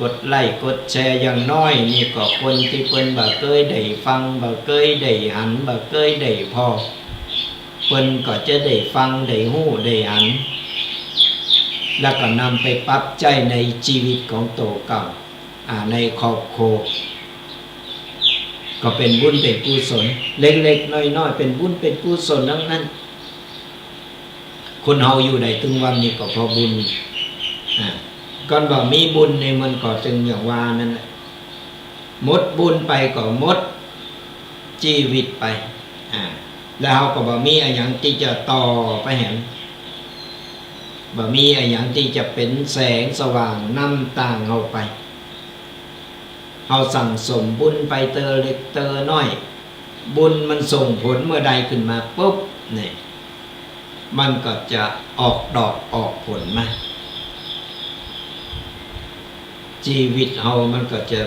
กดไลค์กดแชร์อย่างน้อยนี่ก็คนที่เพิ่นบ่เคยได้ฟังบ่เคยได้หันบ่เคยได้พอเพิ่นก็จะได้ฟังได้ฮู้ได้หันแล้วก็นำไปปรับใจในชีวิตของตัวเก่าในครอบครัวก็เป็นบุญเป็นกุศลเล็กๆน้อยๆเป็นบุญเป็นกุศลทั้งนั้นคนเฮาอยู่ได้ถึงวันนี้ก็เพราะบุญก่อนว่ามีบุญในมันก็จึงอย่างว่านั่นแหละหมดบุญไปก็หมดชีวิตไปแล้วเฮาก็บ่มีอะไรหยังที่จะต่อไปเห็นบ่มีอะไรหยังที่จะเป็นแสงสว่างนำต่างเฮาไปเฮาสั่งสมบุญไปเตอเล็กเตอน้อยบุญมันส่งผลเมื่อใดขึ้นมาปุ๊บเนี่ยมันก็จะออกดอกออกผลมาชีวิตเฮามันก็จะ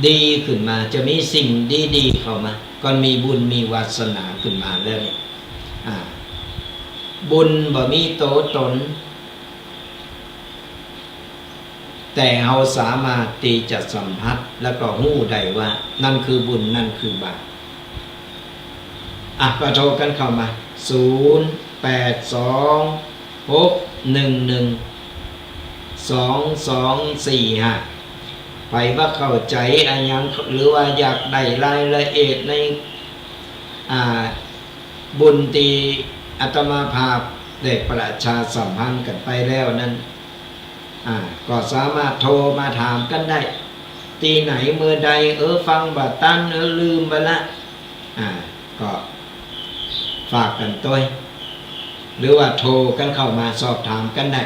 ดีขึ้นมาจะมีสิ่งดีๆเข้ามาก็มีบุญมีวาสนาขึ้นมาแล้วนี่บุญบ่มีโตตนแต่เฮาสามารถที่จะสัมผัสแล้วก็ฮู้ได้ว่านั่นคือบุญนั่นคือบาปก็โทรกันเข้ามา0826112245ไปว่าเข้าใจอะไรยังหรือว่าอยากได้รายละเอียดในบุญที่อาตมาภาพได้ประชาสัมพันธ์กันไปแล้วนั้นก็สามารถโทรมาถามกันได้ที่ไหนเมื่อใดฟังบัดตันลืมไปละก็ฝากกันตัวหรือว่าโทรกันเข้ามาสอบถามกันได้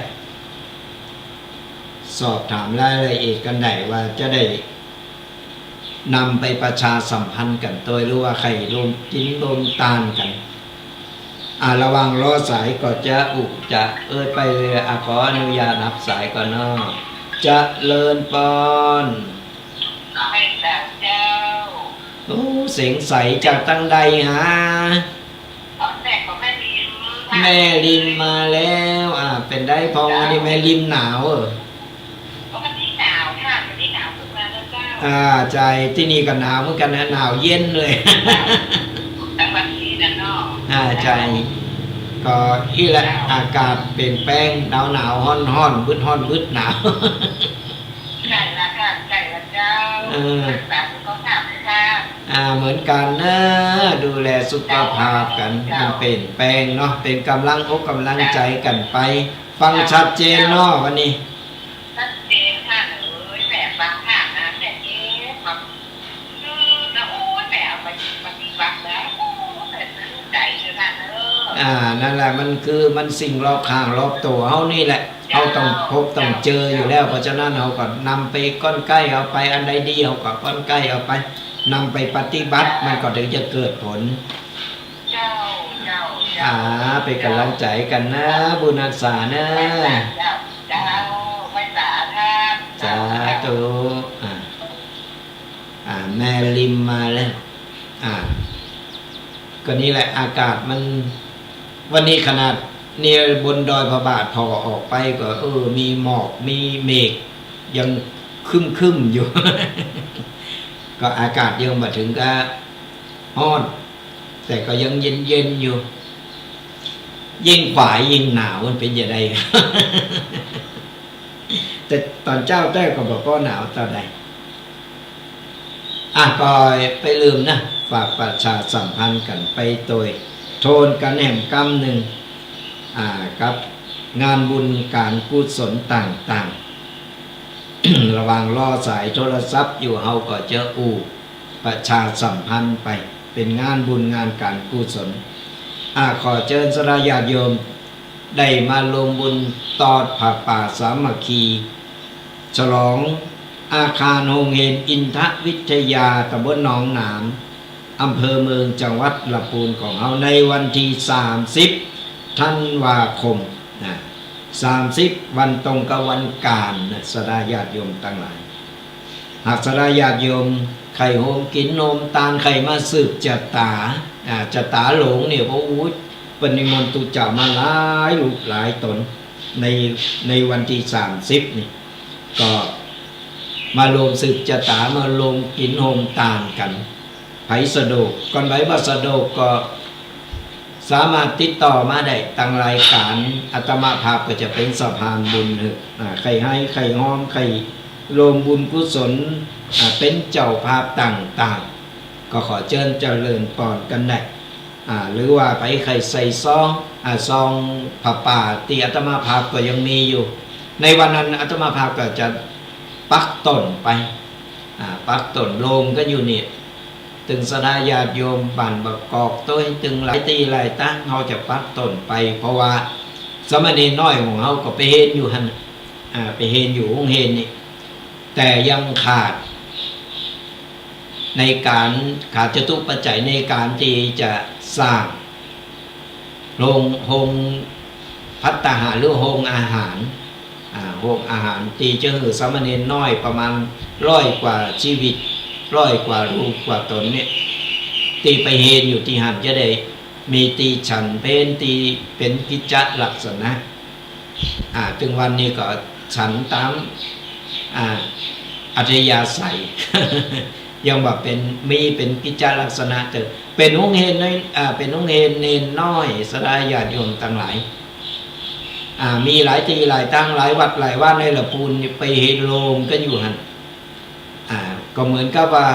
สอบถามรายละเอียดกันได้ว่าจะได้นำไปประชาสัมพันธ์กันตัวหรือว่าใครรวมกินรวมตานกันระวังรอสายก็จะจะไปเลยขออนุญาตรับสายก่อนเนาะจะเลินปอนให้แต่เจ้าเสียงใสจากตั้งใดฮะแม่ลิมมาแล้วเป็นได้พองวันนี้แม่ลิมหนาววันนี้หนาวค่ะวันนี้หนาวขึ้นมาแล้วเจ้าใจที่นี่ก็หนาวเหมือนกันนะหนาวเย็นเลยแต่วันนี้นะเนาะใจก็อีแหละอากาศเปลี่ยนแปลงหนาวฮ้อนบึดหนาวไก่ละค่ะไก่ละเจ้าแบบเขาถามเลยค่ะเหมือนกันนะดูแลสุขภาพกันมันเปลี่ยนแปลงเนาะเป็นกำลังอกกำลังใจกันไปฟังชัดเจนเนาะวันนี้ชัดเจนค่ะแบบบางค่ะนะแต่แบบนะโอ้แต่เอาไปปฏิบัติแล้วแต่ใจเลยค่ะ นั่นแหละมันคือมันสิ่งรอบข้างรอบตัวเฮานี่แหละเฮาต้องพบต้องเจออยู่แล้วเพราะฉะนั้นเฮาก็นำไปก้อนใกล้เอาไปอันใดดีเฮาก็ก้อนใกล้เอาไปนำไปปฏิบัติมันก็ถึงจะเกิดผลเป็นกำลังใจกันนะบุญอาสานะสาธุแม่ลิมมาแล้วก็นี่แหละอากาศมันวันนี้ขนาดเนี่ยบนดอยพระบาทพอออกไปก็มีหมอกมีเมฆยังคึมอยู่ ก็อากาศยังมาถึงก็ร้อนแต่ก็ยังเย็นอยู่ยิ่งฝ่ายยิ่งหนาวมันเป็นอย่างไร แต่ตอนเจ้าแต้ก็บอกก็หนาวตอนใดก็ไปลืมนะฝากประชาสัมพันธ์กันไปโดยโทนกันแห่งกำหนึ่งกับงานบุญการกุศลต่างๆ ระวังล่อสายโทรศัพท์อยู่เฮาก็จะประชาสัมพันธ์ไปเป็นงานบุญงานการกุศลขอเชิญสระญาติโยมได้มาลงบุญตอดผ้าป่าสามัคคีฉลองอาคารโรงเรียนอินทวิทยาตำบลหนองหนามอำเภอเมืองจังหวัดลำพูนของเราในวันที่30 ธันวาคม30 วันตรงกับวันการสระญาติโยมทั้งหลายหากสระญาติโยมไข่โฮมกินนมตาลไข่มาสืบจัตตาหลงเนี่ยเพราะปณิมนต์ตุเจ้ามาหลายลูกหลายตนในวันที่30นี่ก็มาลงสืบจัตตามาลงกินโฮมตาลกันไผสะดวกก่อนไผบ่สะดวกก็สามารถติดต่อมาได้ตั้งรายการอาตมาภาพก็จะเป็นสะพานบุญใครให้ใครห้อมใครรวมบุญกุศลเป็นเจ้าภาพต่างๆก็ขอเชิญเจริญพรกันได้หรือว่าไปใครใส่ซองผ้าป่าที่อาตมาภาพก็ยังมีอยู่ในวันนั้นอาตมาภาพก็จะปักต้นไปปักต้นโลมก็อยู่นี่ตึงสดาญาติโยมบ้านบักกอกตัวตึงหลายตีหลายตั้งเขาจะปักต้นไปเพราะว่าสมณีน้อยของเขาก็ไปเห็นอยู่หันไปเห็นอยู่องค์เห็นนี่แต่ยังขาดจตุปัจจัยในการที่จะสร้างโรงภัตตาหารหรือโรงอาหารโรงอาหารตีเจอสามเณรน้อยประมาณ100 กว่าชีวิต100 กว่ารูปกว่าตนเนี่ยตีไปเห็นอยู่ที่หันจะได้มีตีฉันเป็นตีเป็นกิจลักษณะถึงวันนี้ก็ฉันตามอัธยาศัย ยังแบบเป็นกิจลักษณะเถอะเป็นองค์เฮนน้อยเป็นองค์เฮนเนนน้อยสดาญาติโยมต่างหลายมีหลายตีหลายตั้งหลายวัดหลายว่าในละปูนไปเห็นโลมก็อยู่หันก็เหมือนกับว่า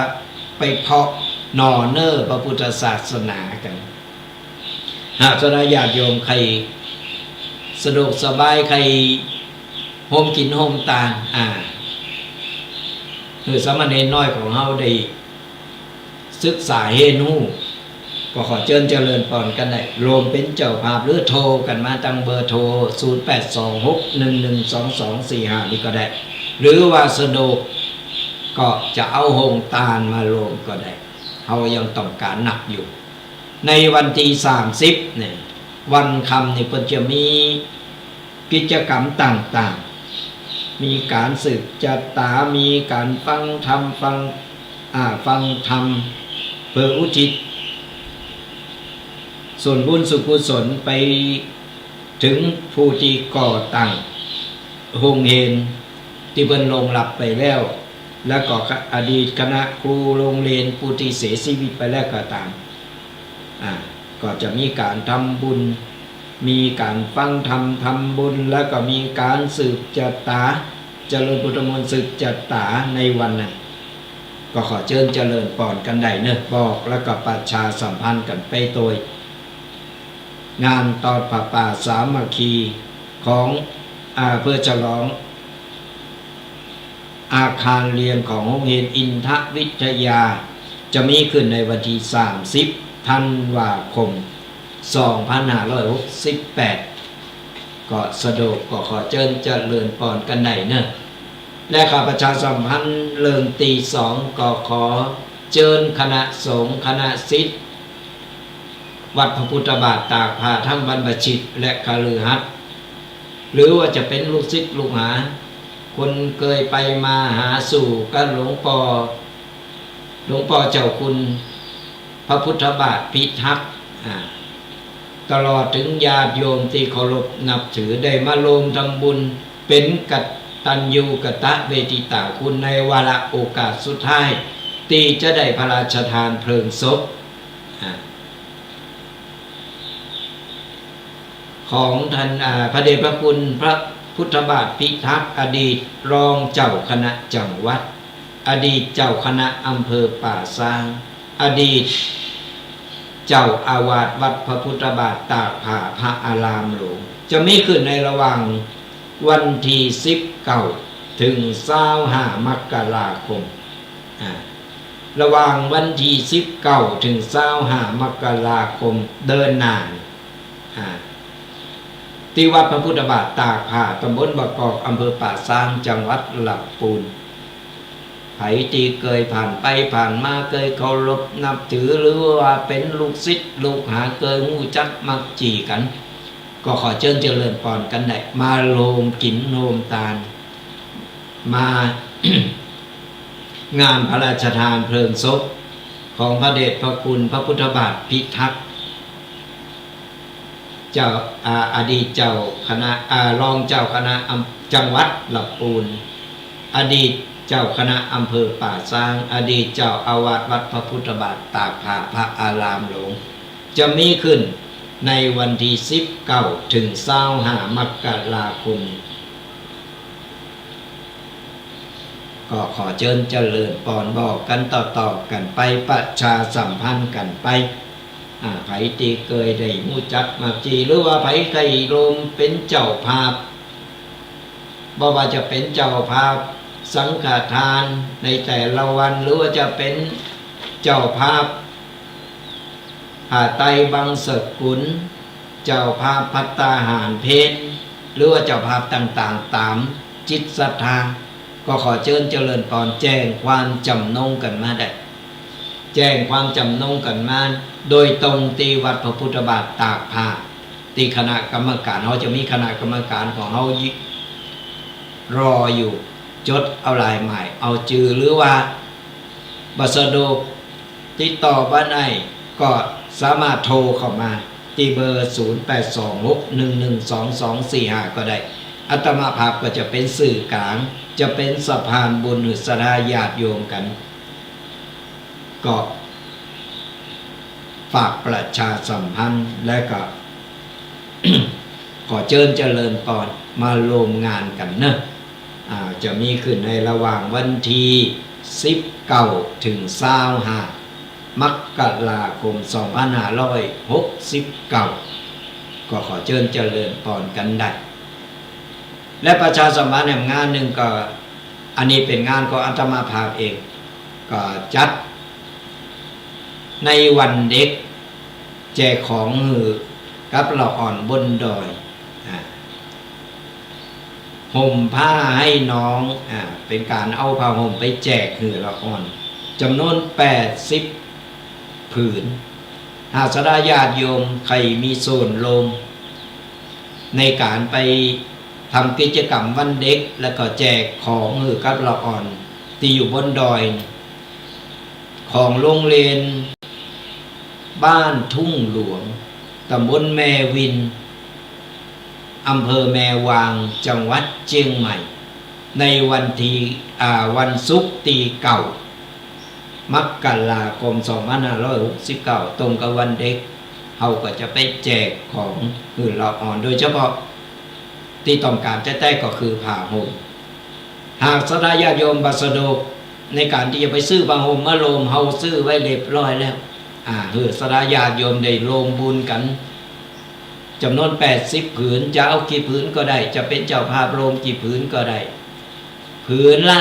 ไปเพาะหน่อเนอพระพุทธศาสนากันหากสดาญาติโยมใครสะดวกสบายใครโฮมกินโฮมตาลคือสามเณรน้อยของเฮาได้ศึกษาเฮนูก็ขอเชิญเจริญพรกันได้รวมเป็นเจ้าภาพหรือโทรกันมาตั้งเบอร์โทร0826112245นี่ก็ได้หรือว่าสะดวกก็จะเอาโฮงตาลมารวมก็ได้เฮายังต้องการหนักอยู่ในวันที่30เนี่ยวันคำนี่เพิ่นจะมีกิจกรรมต่างๆมีการสืบจัตตามีการฟังธรรมฟังธรรมเพื่ออุทิศส่วนบุญสุขกุศลไปถึงผู้ที่ก่อตั้งโรงเรียนที่เพิ่นลงหลับไปแล้วแล้วก็อดีตคณะครูโรงเรียนผู้ที่เสียชีวิตไปแล้วก็ตามก็จะมีการทำบุญมีการฟังธรรมทำบุญแล้วก็มีการสืบจัตตาเจริญพุทธมนต์สืบจัตตาในวันนั้นก็ขอเชิญเจริญพรกันได้เนอะบอกแล้วก็ประชาสัมพันธ์กันไปโดยงานตอดผ้าป่าสามัคคีของเพื่อฉลองอาคารเรียนของโรงเรียนอินทวิทยาจะมีขึ้นในวันที่30 ธันวาคม 2568ก็สะดวกก็ขอเชิญเจริญพรกันได้เนอะและข้าประชาสัมพันธ์เลิงตี2ก็ขอเชิญคณะสงฆ์คณะศิษย์วัดพระพุทธบาทตากผ้าทั้งบรรพชิตและคฤหัสถ์หรือว่าจะเป็นลูกศิษย์ลูกหาคนเคยไปมาหาสู่กันหลวงพ่อเจ้าคุณพระพุทธบาทพิทักษ์ตลอดถึงญาติโยมที่เคารพนับถือได้มาร่วมทำบุญเป็นกัตตัญญูกตเวทิตาคุณในวาระโอกาสสุดท้ายที่จะได้พระราชทานเพลิงศพของท่านพระเดชพระคุณพระพุทธบาทพิทักษ์อดีตรองเจ้าคณะจังหวัดอดีตเจ้าคณะอำเภอป่าซางอดีตเจ้าอาวาสวัดพระพุทธบาทตากผ้าพระอารามหลวงจะมีขึ้นในระหว่างวันที่19ถึง25มกราคมระหว่างวันที่19ถึง25มกราคมเดินหน้าที่วัดพระพุทธบาทตากผ้าตำบลบะกอกอำเภอป่าซางจังหวัดลำพูนไผที่เคยผ่านไปผ่านมาเคยเคารพนับถือหรือว่าเป็นลูกศิษย์ลูกหาเคยหูจักมักจีกันก็ขอเชิญเจริญพรกันได้มาโลมกินโลมตาลมา งานพระราชทานเพลิงศพของพระเดชพระคุณพระพุทธบาทพิทักษ์เจ้าอดีตเจ้าคณะรองเจ้าคณะจังหวัดลำพูนอดีตเจ้าคณะอำเภอป่าซางอดีตเจ้าอาวาสวัดพระพุทธบาทตากผ้าพระอารามหลวงจะมีขึ้นในวันที่19ถึง25มกราคมก็ขอเชิญเจริญพรบอกกันต่อๆกันไปประชาสัมพันธ์กันไปไผที่เคยได้รู้จักมาจีหรือว่าไผเคยรวมเป็นเจ้าภาพบ่ว่าจะเป็นเจ้าภาพสังฆทานในแต่ละวันหรือว่าจะเป็นเจ้าภาพไตรบังสกุลเจ้าภาพภัตตาหารเพลหรือว่าเจ้าภาพต่างๆตามจิตศรัทธาก็ขอเชิญเจริญพรแจ้งความจำนงกันมาได้แจ้งความจำนงกันมาโดยตรงที่วัดพระพุทธบาทตากผ้าที่คณะกรรมการเขาจะมีคณะกรรมการของเขารออยู่จดเอาลายหมายเอาจือหรือว่าบัสโดกติดต่อบ้านไอก็สามารถโทรเข้ามาที่เบอร์0826112245ก็ได้อาตมาภาพก็จะเป็นสื่อกลางจะเป็นสะพานบุญหรือสดาญาติโยมกันก็ฝากประชาสัมพันธ์และก็ ขอเชิญเจริญพรมาร่วมงานกันเนอะจะมีขึ้นในระหว่างวันที่19ถึง25มกราคม2569ก็ขอเชิญเจริญพรกันได้และประชาสัมพันธ์งานหนึ่งก็อันนี้เป็นงานของอาตมาภาพเองก็จัดในวันเด็กแจกของหือกับเราอ่อนบนดอยห่มผ้าให้น้องเป็นการเอาผ้าห่มไปแจกหือเราอ่อนจำนวน80ผืนหากสดาญาติโยมใครมีส่วนลงในการไปทำกิจกรรมวันเด็กแล้วก็แจกของหือกับเราอ่อนที่อยู่บนดอยของโรงเรียนบ้านทุ่งหลวงตำบลแม่วินอำเภอแม่วางจังหวัดเชียงใหม่ในวันที่วันศุกร์ที่9มกราคม2569ตรงกับวันเด็กเขาก็จะไปแจกของหือเราอ่อนโดยเฉพาะที่ต้องการจะได้ก็คือผ้าห่มหากสดาญาติโยมบัสดกในการที่จะไปซื้อผ้าห่มมาโลมเฮาซื้อไว้เรียบร้อยแล้วสดาญาติโยมได้โลมบุญกันจำนวน80ผืนจะเอากี่ผืนก็ได้จะเป็นเจ้าภาพโลมกี่ผืนก็ได้ผืนละ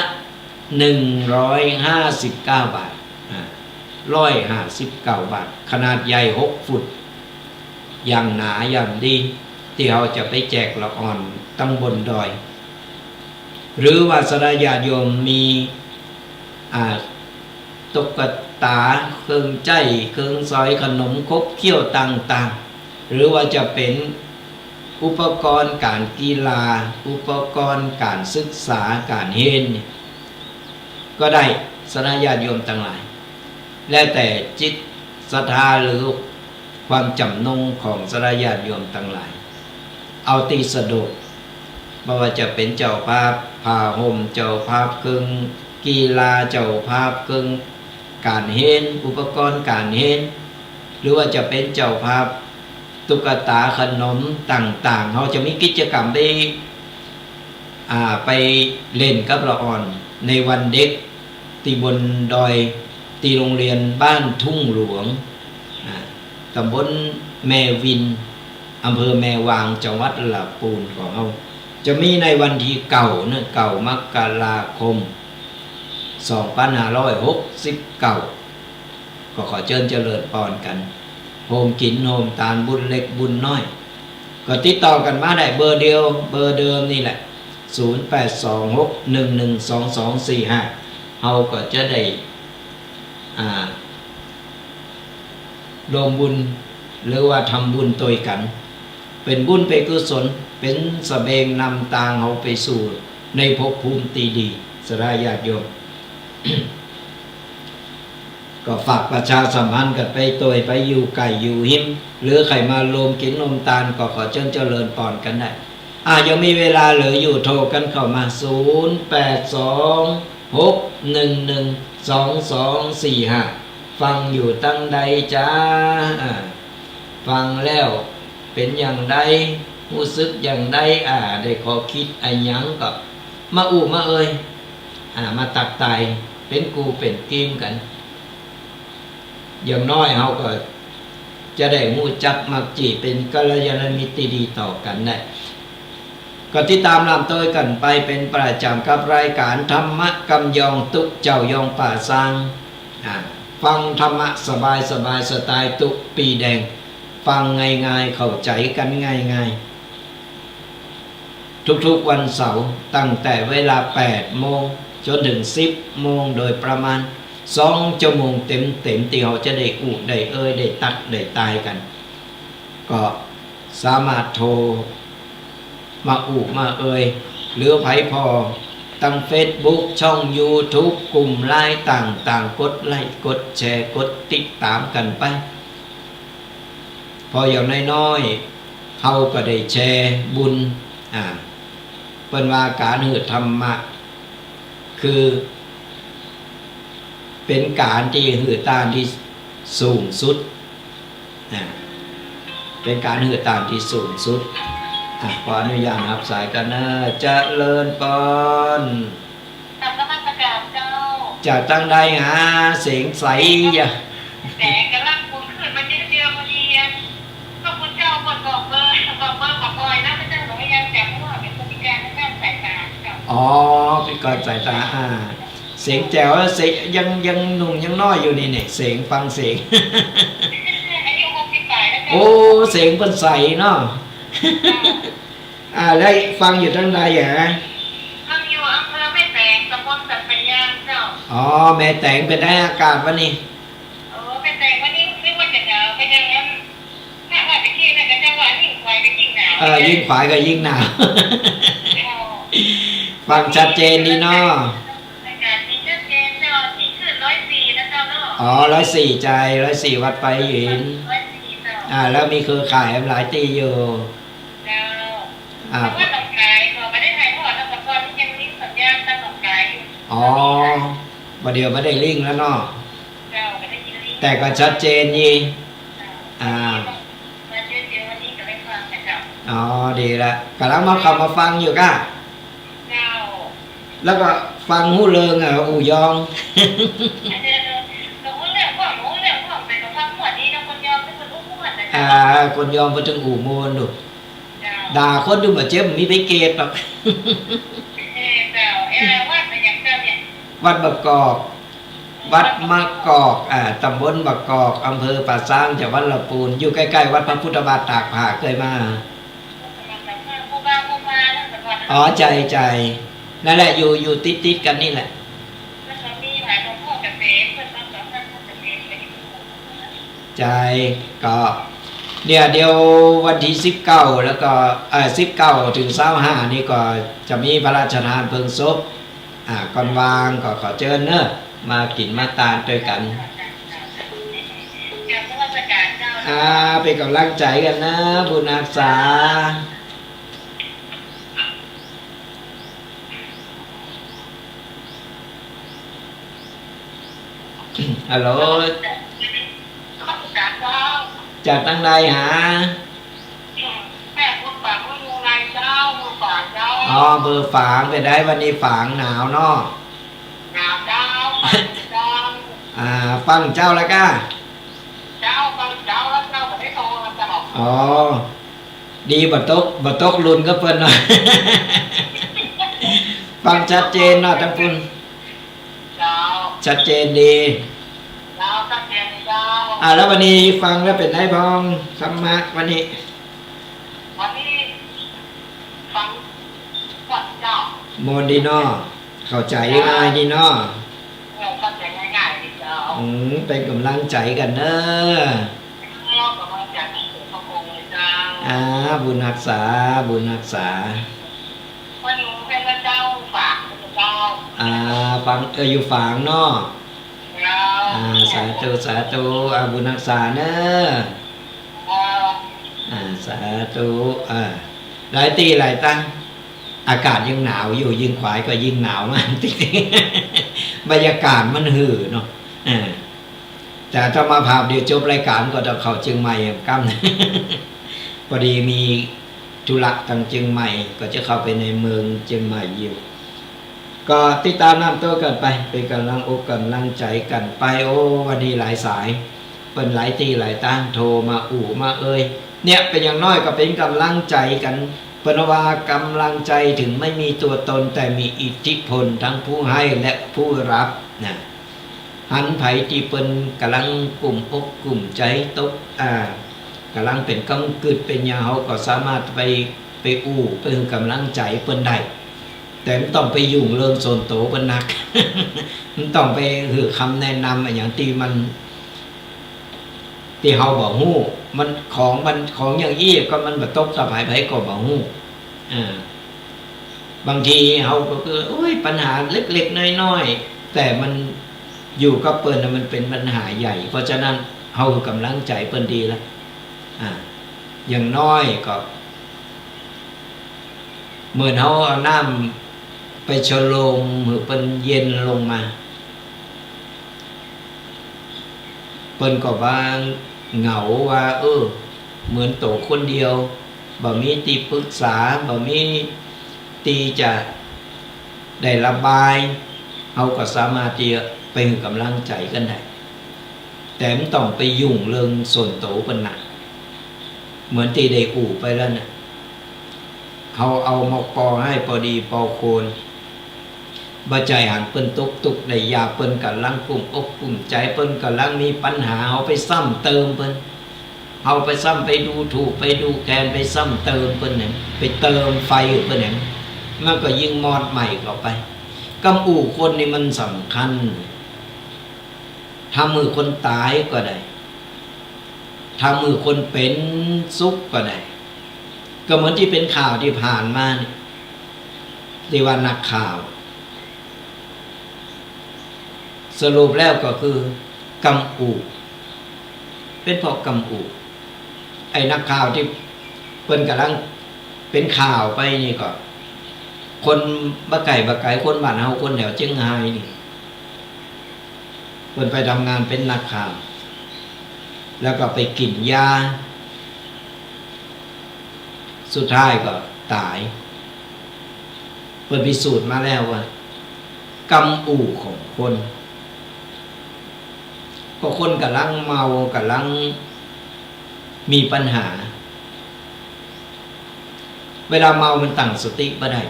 159 บาท159 บาทขนาดใหญ่6 ฟุต อย่างหนาอย่างดีที่เราจะไปแจกละอ่อนตั้งบนดอย หรือว่าสระญาติโยมมีตุ๊กตาเครื่องใจเครื่องซอยขนมครบเคี้ยวต่างๆหรือว่าจะเป็นอุปกรณ์การกีฬาอุปกรณ์การศึกษาการเรียนก็ได้สระญาติโยมทั้งหลายแล้วแต่จิตศรัทธาหรือความจำนงของสระญาติโยมทั้งหลายเอาตีสะดวกไม่ว่าจะเป็นเจ้าภาพผ้าห่มเจ้าภาพเครื่องกีฬาเจ้าภาพเครื่องการเรียนอุปกรณ์การเรียนหรือว่าจะเป็นเจ้าภาพตุ๊กตาขนมต่างๆเขาจะมีกิจกรรมไปเล่นกับละอ่อนในวันเด็กที่บนดอยที่โรงเรียนบ้านทุ่งหลวงตำบลแม่วินอำเภอแม่วางจังหวัดลำพูนของเราจะมีในวันที่เก่ามกราคม2569ก็ขอเชิญเจริญพรกันโฮมกินโฮมทานบุญเล็กบุญน้อยก็ติดต่อกันมาได้เบอร์เดียวเบอร์เดิมนี่แหละ0826112245เราก็จะได้รวมบุญหรือว่าทำบุญตัวกันเป็นบุญเป็นกุศลเป็นสเสบียงนำทางเราไปสู่ในภพภูมิตีดีสระญาติโยม ก็ฝากประชาสัมพันธ์กันไปตัวไปอยู่ไก่อยู่หิมหรือใครมาลมกินลมตาลก็ขอเจริญพรกันได้ยังมีเวลาเหลืออยู่โทรกันเข้ามา0826112245ฟังอยู่ตั้งใดจ้าฟังแล้วเป็นอย่างใดรู้สึกอย่างใดได้ขอคิดอะไรยังก็มามาเอ่ยมาตักไตเป็นกูเป็นกีมกันอย่างน้อยเขาก็จะได้มู้จักมักจีเป็นกัลยาณมิตรดีต่อกันได้ก็ติดตามลำต้อยกันไปเป็นประจำกับรายการธรรมะกำยองตุกเจ้ายองป่าซางฟังธรรมะสบายสไตล์ตุกปีแดงฟังง่ายๆเข้าใจกันง่ายๆทุกๆวันเสาร์ตั้งแต่เวลา 8 โมงจนถึง 10 โมงโดยประมาณ2 ชั่วโมงเต็มที่เราจะได้ได้ได้ตัดได้ตายกันก็สามารถโทรมามาหรือไผพอตั้ง Facebook ช่อง YouTube กลุ่มไลน์ต่างๆกดไลค์กดแชร์กดติดตามกันไปพออย่างน้อยๆเขาก็ได้แชร์บุญเป็นว่าการหืดธรรมะคือเป็นการที่หืดตานที่สูงสุดเป็นการหืดตานที่สูงสุดขออนุญาตรับสายกันนะเจริญพรจากนมัสการเจ้าจากตั้งใดเสียงใสอย่าแต่กำลังคุณขึ้นมาเดียวพอดีก็คุณเจ้าบอกเบอร์บอกบอยนะพระเจ้าบอกว่ายังแต่เพราะว่าเป็นคนพิการทางด้านสายตาพิการสายตาเสียงแจ๋วเสียงยังหนุ่มยังน้อยอยู่นี่เสียงฟังเสียงอายุ68แล้วโอ้เสียงเป็นใสเนาะแล้วฟังอยู่ทั้งใดฟังอยู่อำเภอแม่แตงตำบลสัตยาเจ้าแม่แตงเป็นได้อากาศวันนี้แม่แตงวันนี้นึกว่าจะหนาวไปยังงั้นถ้าว่าตะกี้น่ะก็จะว่ายิ่งควายก็ยิ่งหนาวยิ่งควายก็ยิ่งหนาวฟังชัดเจนดีเนาะอากาศดีชัดเจนเจ้าที่ขึ้น104นะเจ้าเนาะ104ใจ104วัดไปเห็นแล้วมีเครือข่ายหลายตีอยู่ว่าต้องขายก็ไม่ได้ขายเพราะว่าตะกอนยังลิงสัญญาณต้องขายประเดี๋ยวไม่ได้ลิงแล้วเนาะไม่ได้ยินลิงแต่ก็ชัดเจนยี่มาเจอวันนี้ก็ได้ฟังนะครับดีละกำลังมาฟังอยู่ก้าแล้วก็ฟังหูเลิงอู่ยองคนยอมไปถึงอู่โมนดูด่าคนดูเหมือนเจ็บมีไปเกตหรอกวัดบกอก วัดมะกอกตำบลมะกอกอำเภอป่าซางจังหวัดลำพูนอยู่ใกล้ๆวัดพระพุทธบาทตากผาเคยมาอ๋อใจนั่นแหละอยู่ติดกันนี่แหละใจก็เนี่ยเดี๋ยววันที่19แล้วก็19ถึง25นี่ก็จะมีพระราชทานเพลิงศพก่อนวางก็ขอเชิญเนอะมากินมาตาด้วยกันเป็นกำลังใจกันนะบุญรักษาฮัลโหลจากตั้งใดหาแม่คุณฝากคุณยูไรเจ้าคุณฝากเจ้าเบอร์ฝางไปได้วันนี้ฝางหนาวเนาะหนาวเจ้าเจ้าฟังเจ้าแล้วก็เจ้าฟังเจ้าแล้วเจ้าไม่ได้โทรมาตลอดดีบัตกลุนก็เพิ่นหน่อยฟังชัดเจนเนาะทั้งคุณชัดเจนดีแล้ววันนี้ฟังแล้วเป็นไงบ้างธรรมะวันนี้ฟังเจ้าโมนดีเนาะเข้าใจง่ายดีเนาะเข้าใจง่ายๆดีเจ้าเป็นกำลังใจกันเนอะบุญรักษาวันนี้เป็นเจ้าฝากเป็นเจ้าฟังอยู่ฝางเนาะสาธุบุญรักษาเนอะสาธุหลายตีหลายตั้งอากาศยังหนาวอยู่ยิ่งขวายก็ยิ่งหนาวมากจริงๆบรรยากาศมันหือเนาะแต่ถ้ามาภาพเดี๋ยวจบรายการก็จะเข้าเชียงใหม่กั้มพอดีมีธุระทางเชียงใหม่ก็จะเข้าไปในเมืองเชียงใหม่อยู่ก็ติดตามน้ำตัวกันไปเป็นกำลังอกกำลังใจกันไปวันนี้หลายสายเป็นหลายตีหลายตั้งโทรมามาเนี่ยเป็นอย่างน้อยก็เป็นกำลังใจกันปนว่ากำลังใจถึงไม่มีตัวตนแต่มีอิทธิพลทั้งผู้ให้และผู้รับนะหันไผที่เป็นกำลังกลุ่มอกกลุ่มใจตกกำลังเป็นกำกึดเป็นยาเขาก็สามารถไปเป็นกำลังใจเปิ้นได้แต่มันต้องไปยุ่งเรื่องโซนโตเป็นนัก มันต้องไปหือคำแนะนำอย่างที่เขาบอกหู้มันของอย่างอี้ก็มันแบบตกสะพายไผก็บอกหู้บางทีเขาก็คือปัญหาเล็กๆน้อยๆแต่มันอยู่กับเปิ้นมันเป็นปัญหาใหญ่เพราะฉะนั้นเขากำลังใจเปิ้นดีแล้วอย่างน้อยก็เหมือนเขาเอาน้ำไปชโลมหรือเป็นเย็นลงมาเปิ้นก็ว่าเหงาว่าเหมือนโตคนเดียวบ่มีตีปรึกษาบ่มีตีจะได้ระบายเขาก็สามารถที่จะเป็นกำลังใจกันได้แต่ไม่ต้องไปยุ่งเรื่องส่วนโตเป็นหนักเหมือนตีได้ไปแล้วเนี่ยเขาเอามกปอให้พอดีปอโคนบ่ใจหันเปิ้นตุกได้ยาเปิ้นกำลังกลุ่มอกกลุ่มใจเปิ้นกำลังมีปัญหาเขาไปซ้ำเติมเปิ้นเขาไปซ้ำไปดูถูกไปดูแคลนไปซ้ำเติมเปิ้นเนี่ยไปเติมไฟเปิ้นเนี่ยมันก็ยิ่งมอดใหม่เข้าไปกำอู่คนนี่มันสำคัญทำมือคนตายก็ได้ทำมือคนเป็นสุขก็ได้ก็เหมือนที่เป็นข่าวที่ผ่านมาเนี่ยที่ว่านักข่าวสรุปแล้วก็คือกำอูเป็นเพราะกำอูไอ้นักข่าวที่เพิ่นกำลังเป็นข่าวไปนี่ก็คนบ่ไก่คนบ้านเฮาคนแถวเชียงรายนี่เพิ่นไปทำงานเป็นนักข่าวแล้วก็ไปกินยาสุดท้ายก็ตายเพิ่นพิสูจน์มาแล้วว่ากำอูของคนก็คนกำลังเมากำลังมีปัญหาเวลาเมามันตั้งสติบ่ได้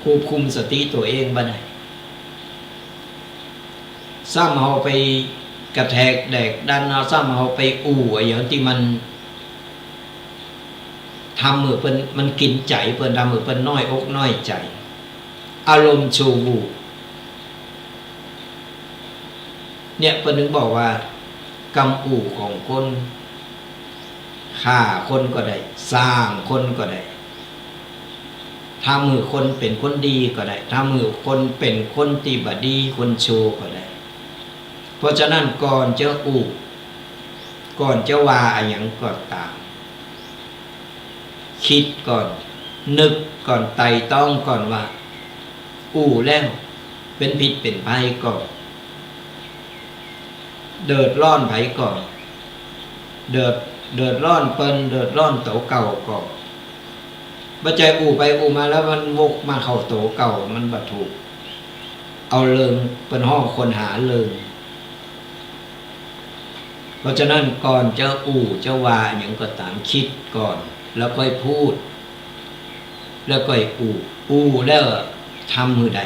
ควบคุมสติตัวเองบ่ได้ ซ้ำเฮาไปกระแทกแดกดันเอาซ้ำเฮาไปอู่อย่างที่มันทำมือเพิ่นมันกินใจเพิ่นทำมือเพิ่นน้อยอกน้อยใจอารมณ์ชูบูเนี่ยเพิ่นถึงบอกว่ากำอู่ของคนฆ่าคนก็ได้สร้างคนก็ได้ถ้ามือคนเป็นคนดีก็ได้ถ้ามือคนเป็นคนที่บ่ดีคนโชก็ได้เพราะฉะนั้นก่อนจะอู่ก่อนจะว่าอะไรอย่างก็ตามคิดก่อนนึกก่อนไต่ต้องก่อนว่าอู่แล้วเป็นผิดเป็นภัยก่อนเดือดร้อนไผก่อนเดือดร้อนเปิ้นเดือดร้อนโตเก่าก่อนบ่ใจอู่ไปอู่มาแล้วมันวกมาเข้าโตเก่ามันบ่ถูกเอาเลิงเป็นห้องคนหาเลิงเพราะฉะนั้นก่อนจะอู่จะว่าอย่างก็ตามคิดก่อนแล้วค่อยพูดแล้วค่อยอู่แล้วทำมือใด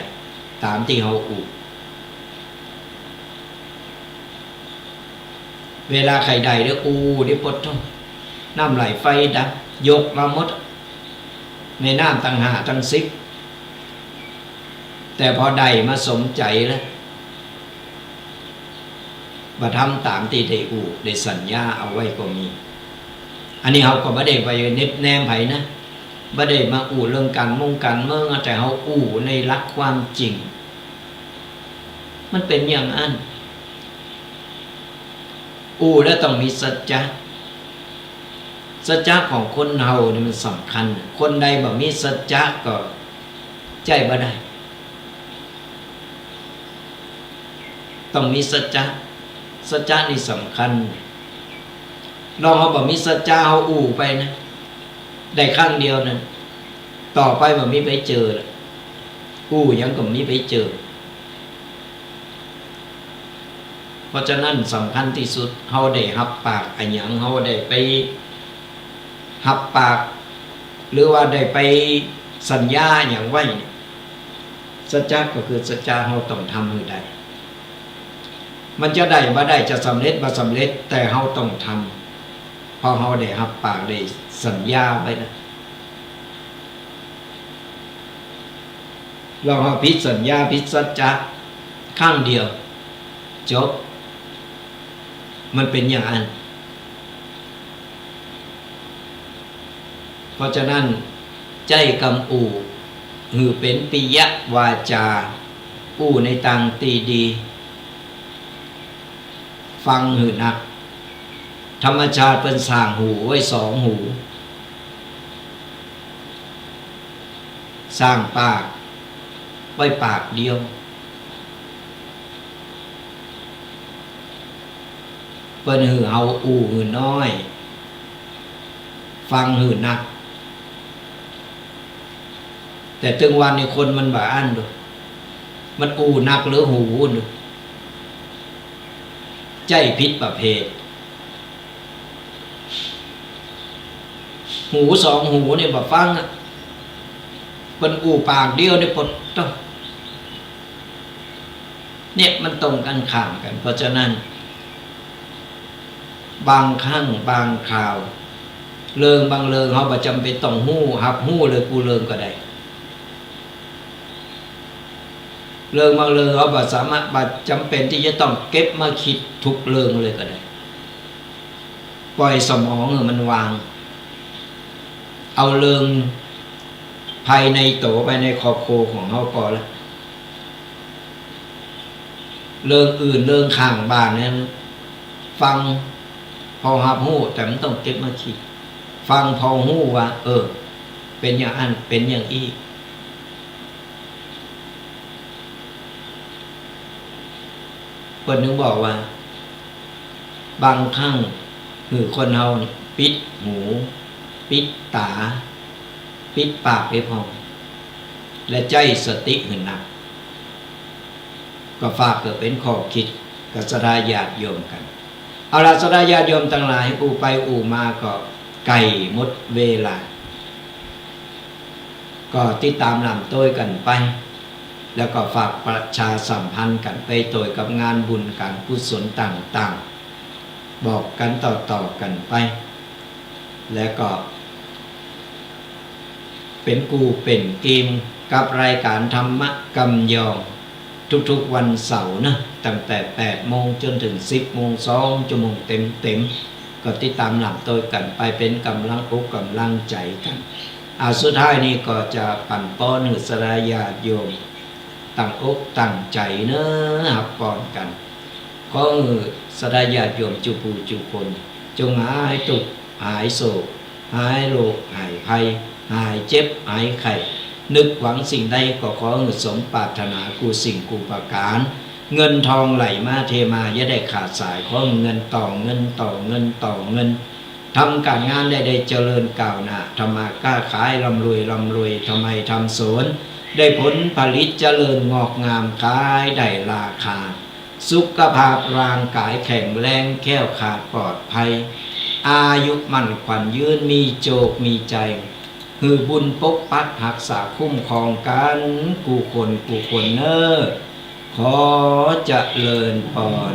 ตามที่เขาอู่เวลาใครใดเด้ออูเดี๋ยวปดท้องน้ำไหลไฟดับยกมาหมดในน้ำตั้ง5ตั้ง10แต่พอใดมาสมใจแล้วมาทำตามที่ได้อู่ได้สัญญาเอาไว้ก็มีอันนี้เขาก็ไม่ได้ไปเน็บแนมไผนะไม่ได้มาอู่เรื่องการมุ่งการเมืองแต่เขาอู่ในหลักความจริงมันเป็นอย่างนั้นอู่แล้วต้องมีสัจจะสัจจะของคนเฮานี่มันสำคัญคนใดบ่มีสัจจะก็ใจบ่ได้ต้องมีสัจจะสัจจะนี่สำคัญลองเขาบอกมีสัจจะเขาอู่ไปนะได้ครั้งเดียวนั้นต่อไปแบบมีไปเจออู่ยังก็มีไปเจอเพราะฉะนั้นสำคัญที่สุดเขาได้หับปากอันยังเขาได้ไปหับปากหรือว่าได้ไปสัญญาอย่างไว้สัจจะก็คือสัจจะเขาต้องทำให้ได้มันจะได้บ่ได้จะสำเร็จบ่สำเร็จแต่เขาต้องทำพอเขาได้รับปากได้สัญญาไว้นะเราเอาพิสัญญาพิสัจจะข้างเดียวจบมันเป็นอย่างนั้นเพราะฉะนั้นใจกำอู่หือเป็นปิยวาจาอู่ในตังตีดีฟังหือนักธรรมชาติเป็นสร้างหูไว้2 หูสร้างปากไว้ปากเดียวเปิ้นหือเฮาอู่หือน้อยฟังหือนักแต่ถึงวันนี้คนมันบ่อั้นดูมันอู่นักหรือหูดูใจผิดประเภทหู2 หูนี่บ่ฟังอ่ะเป็นอู่ปากเดียวนี่ปดต้องเนี่ยมันตรงกันข้ามกันเพราะฉะนั้นบางครั้งบางคราวเลิงบางเลิงเขาบ่จำเป็นต้องหู้หับหู้เลยกูเลิงก็ได้เลิงบางเลิงเขาบ่สามารถบ่จำเป็นที่จะต้องเก็บมาคิดทุกเลิงเลยก็ได้ปล่อยสมองมันวางเอาเลิงภายในโตภายในครอบครัวของเขาก่อนแล้วเรื่องอื่นเรื่องข้างบ้านนั้นฟังพอหับหู้แต่มันต้องเก็บมาคิดฟังพอหู้ว่าเป็นอย่างอันเป็นอย่างอีคนนึงบอกว่าบางครั้งคือคนเฮาปิดหูปิดตาปิดปากไปพอและใจสติหึนหนักก็ฝากเกิดเป็นข้อคิดกับศรัทธาญาติโยมกันเอาล่ะศรัทธาญาติโยมทั้งหลายอู่ไปอู่มาก็ไก่หมดเวลาก็ติดตามลำต้วยกันไป แล้วก็ฝากประชาสัมพันธ์กันไปโดยกับงานบุญการกุศลต่างๆบอกกันต่อๆกันไปแล้วก็เป็นกูเป็นเกมกับรายการธรรมะกำยองทุกๆวันเสาร์นะตั้งแต่8 โมงจนถึง 10 โมง2 ชั่วโมงเต็มก็ติดตามหลังตัวกันไปเป็นกำลังอกกำลังใจกันสุดท้ายนี้ก็จะปั่นป้อนสรายาโยมตั้งอกตั้งใจเนอะหับป้อนกันก็สรายาโยมจุปูจุคนจงหายตุกหายโศกหายโรคหายภัยหายเจ็บหายไข้นึกหวังสิ่งใดก็ขอสมปรารถนากูสิ่งกูประการเงินทองไหลมาเทมาอย่าได้ขาดสายขอเงินต่อเงินต่อเงินต่อเงินทำการงานได้เจริญก้าวหน้าทำมาค้าขายร่ำรวยทำไมทำสวนได้ผลผลิตเจริญงอกงามขายได้ราคาสุขภาพร่างกายแข็งแรงแข็งขาดปลอดภัยอายุมั่นขวัญยืนมีโจกมีใจคือบุญปกปักรักษาคุ้มครองกันกูคนเนอขอเจริญพร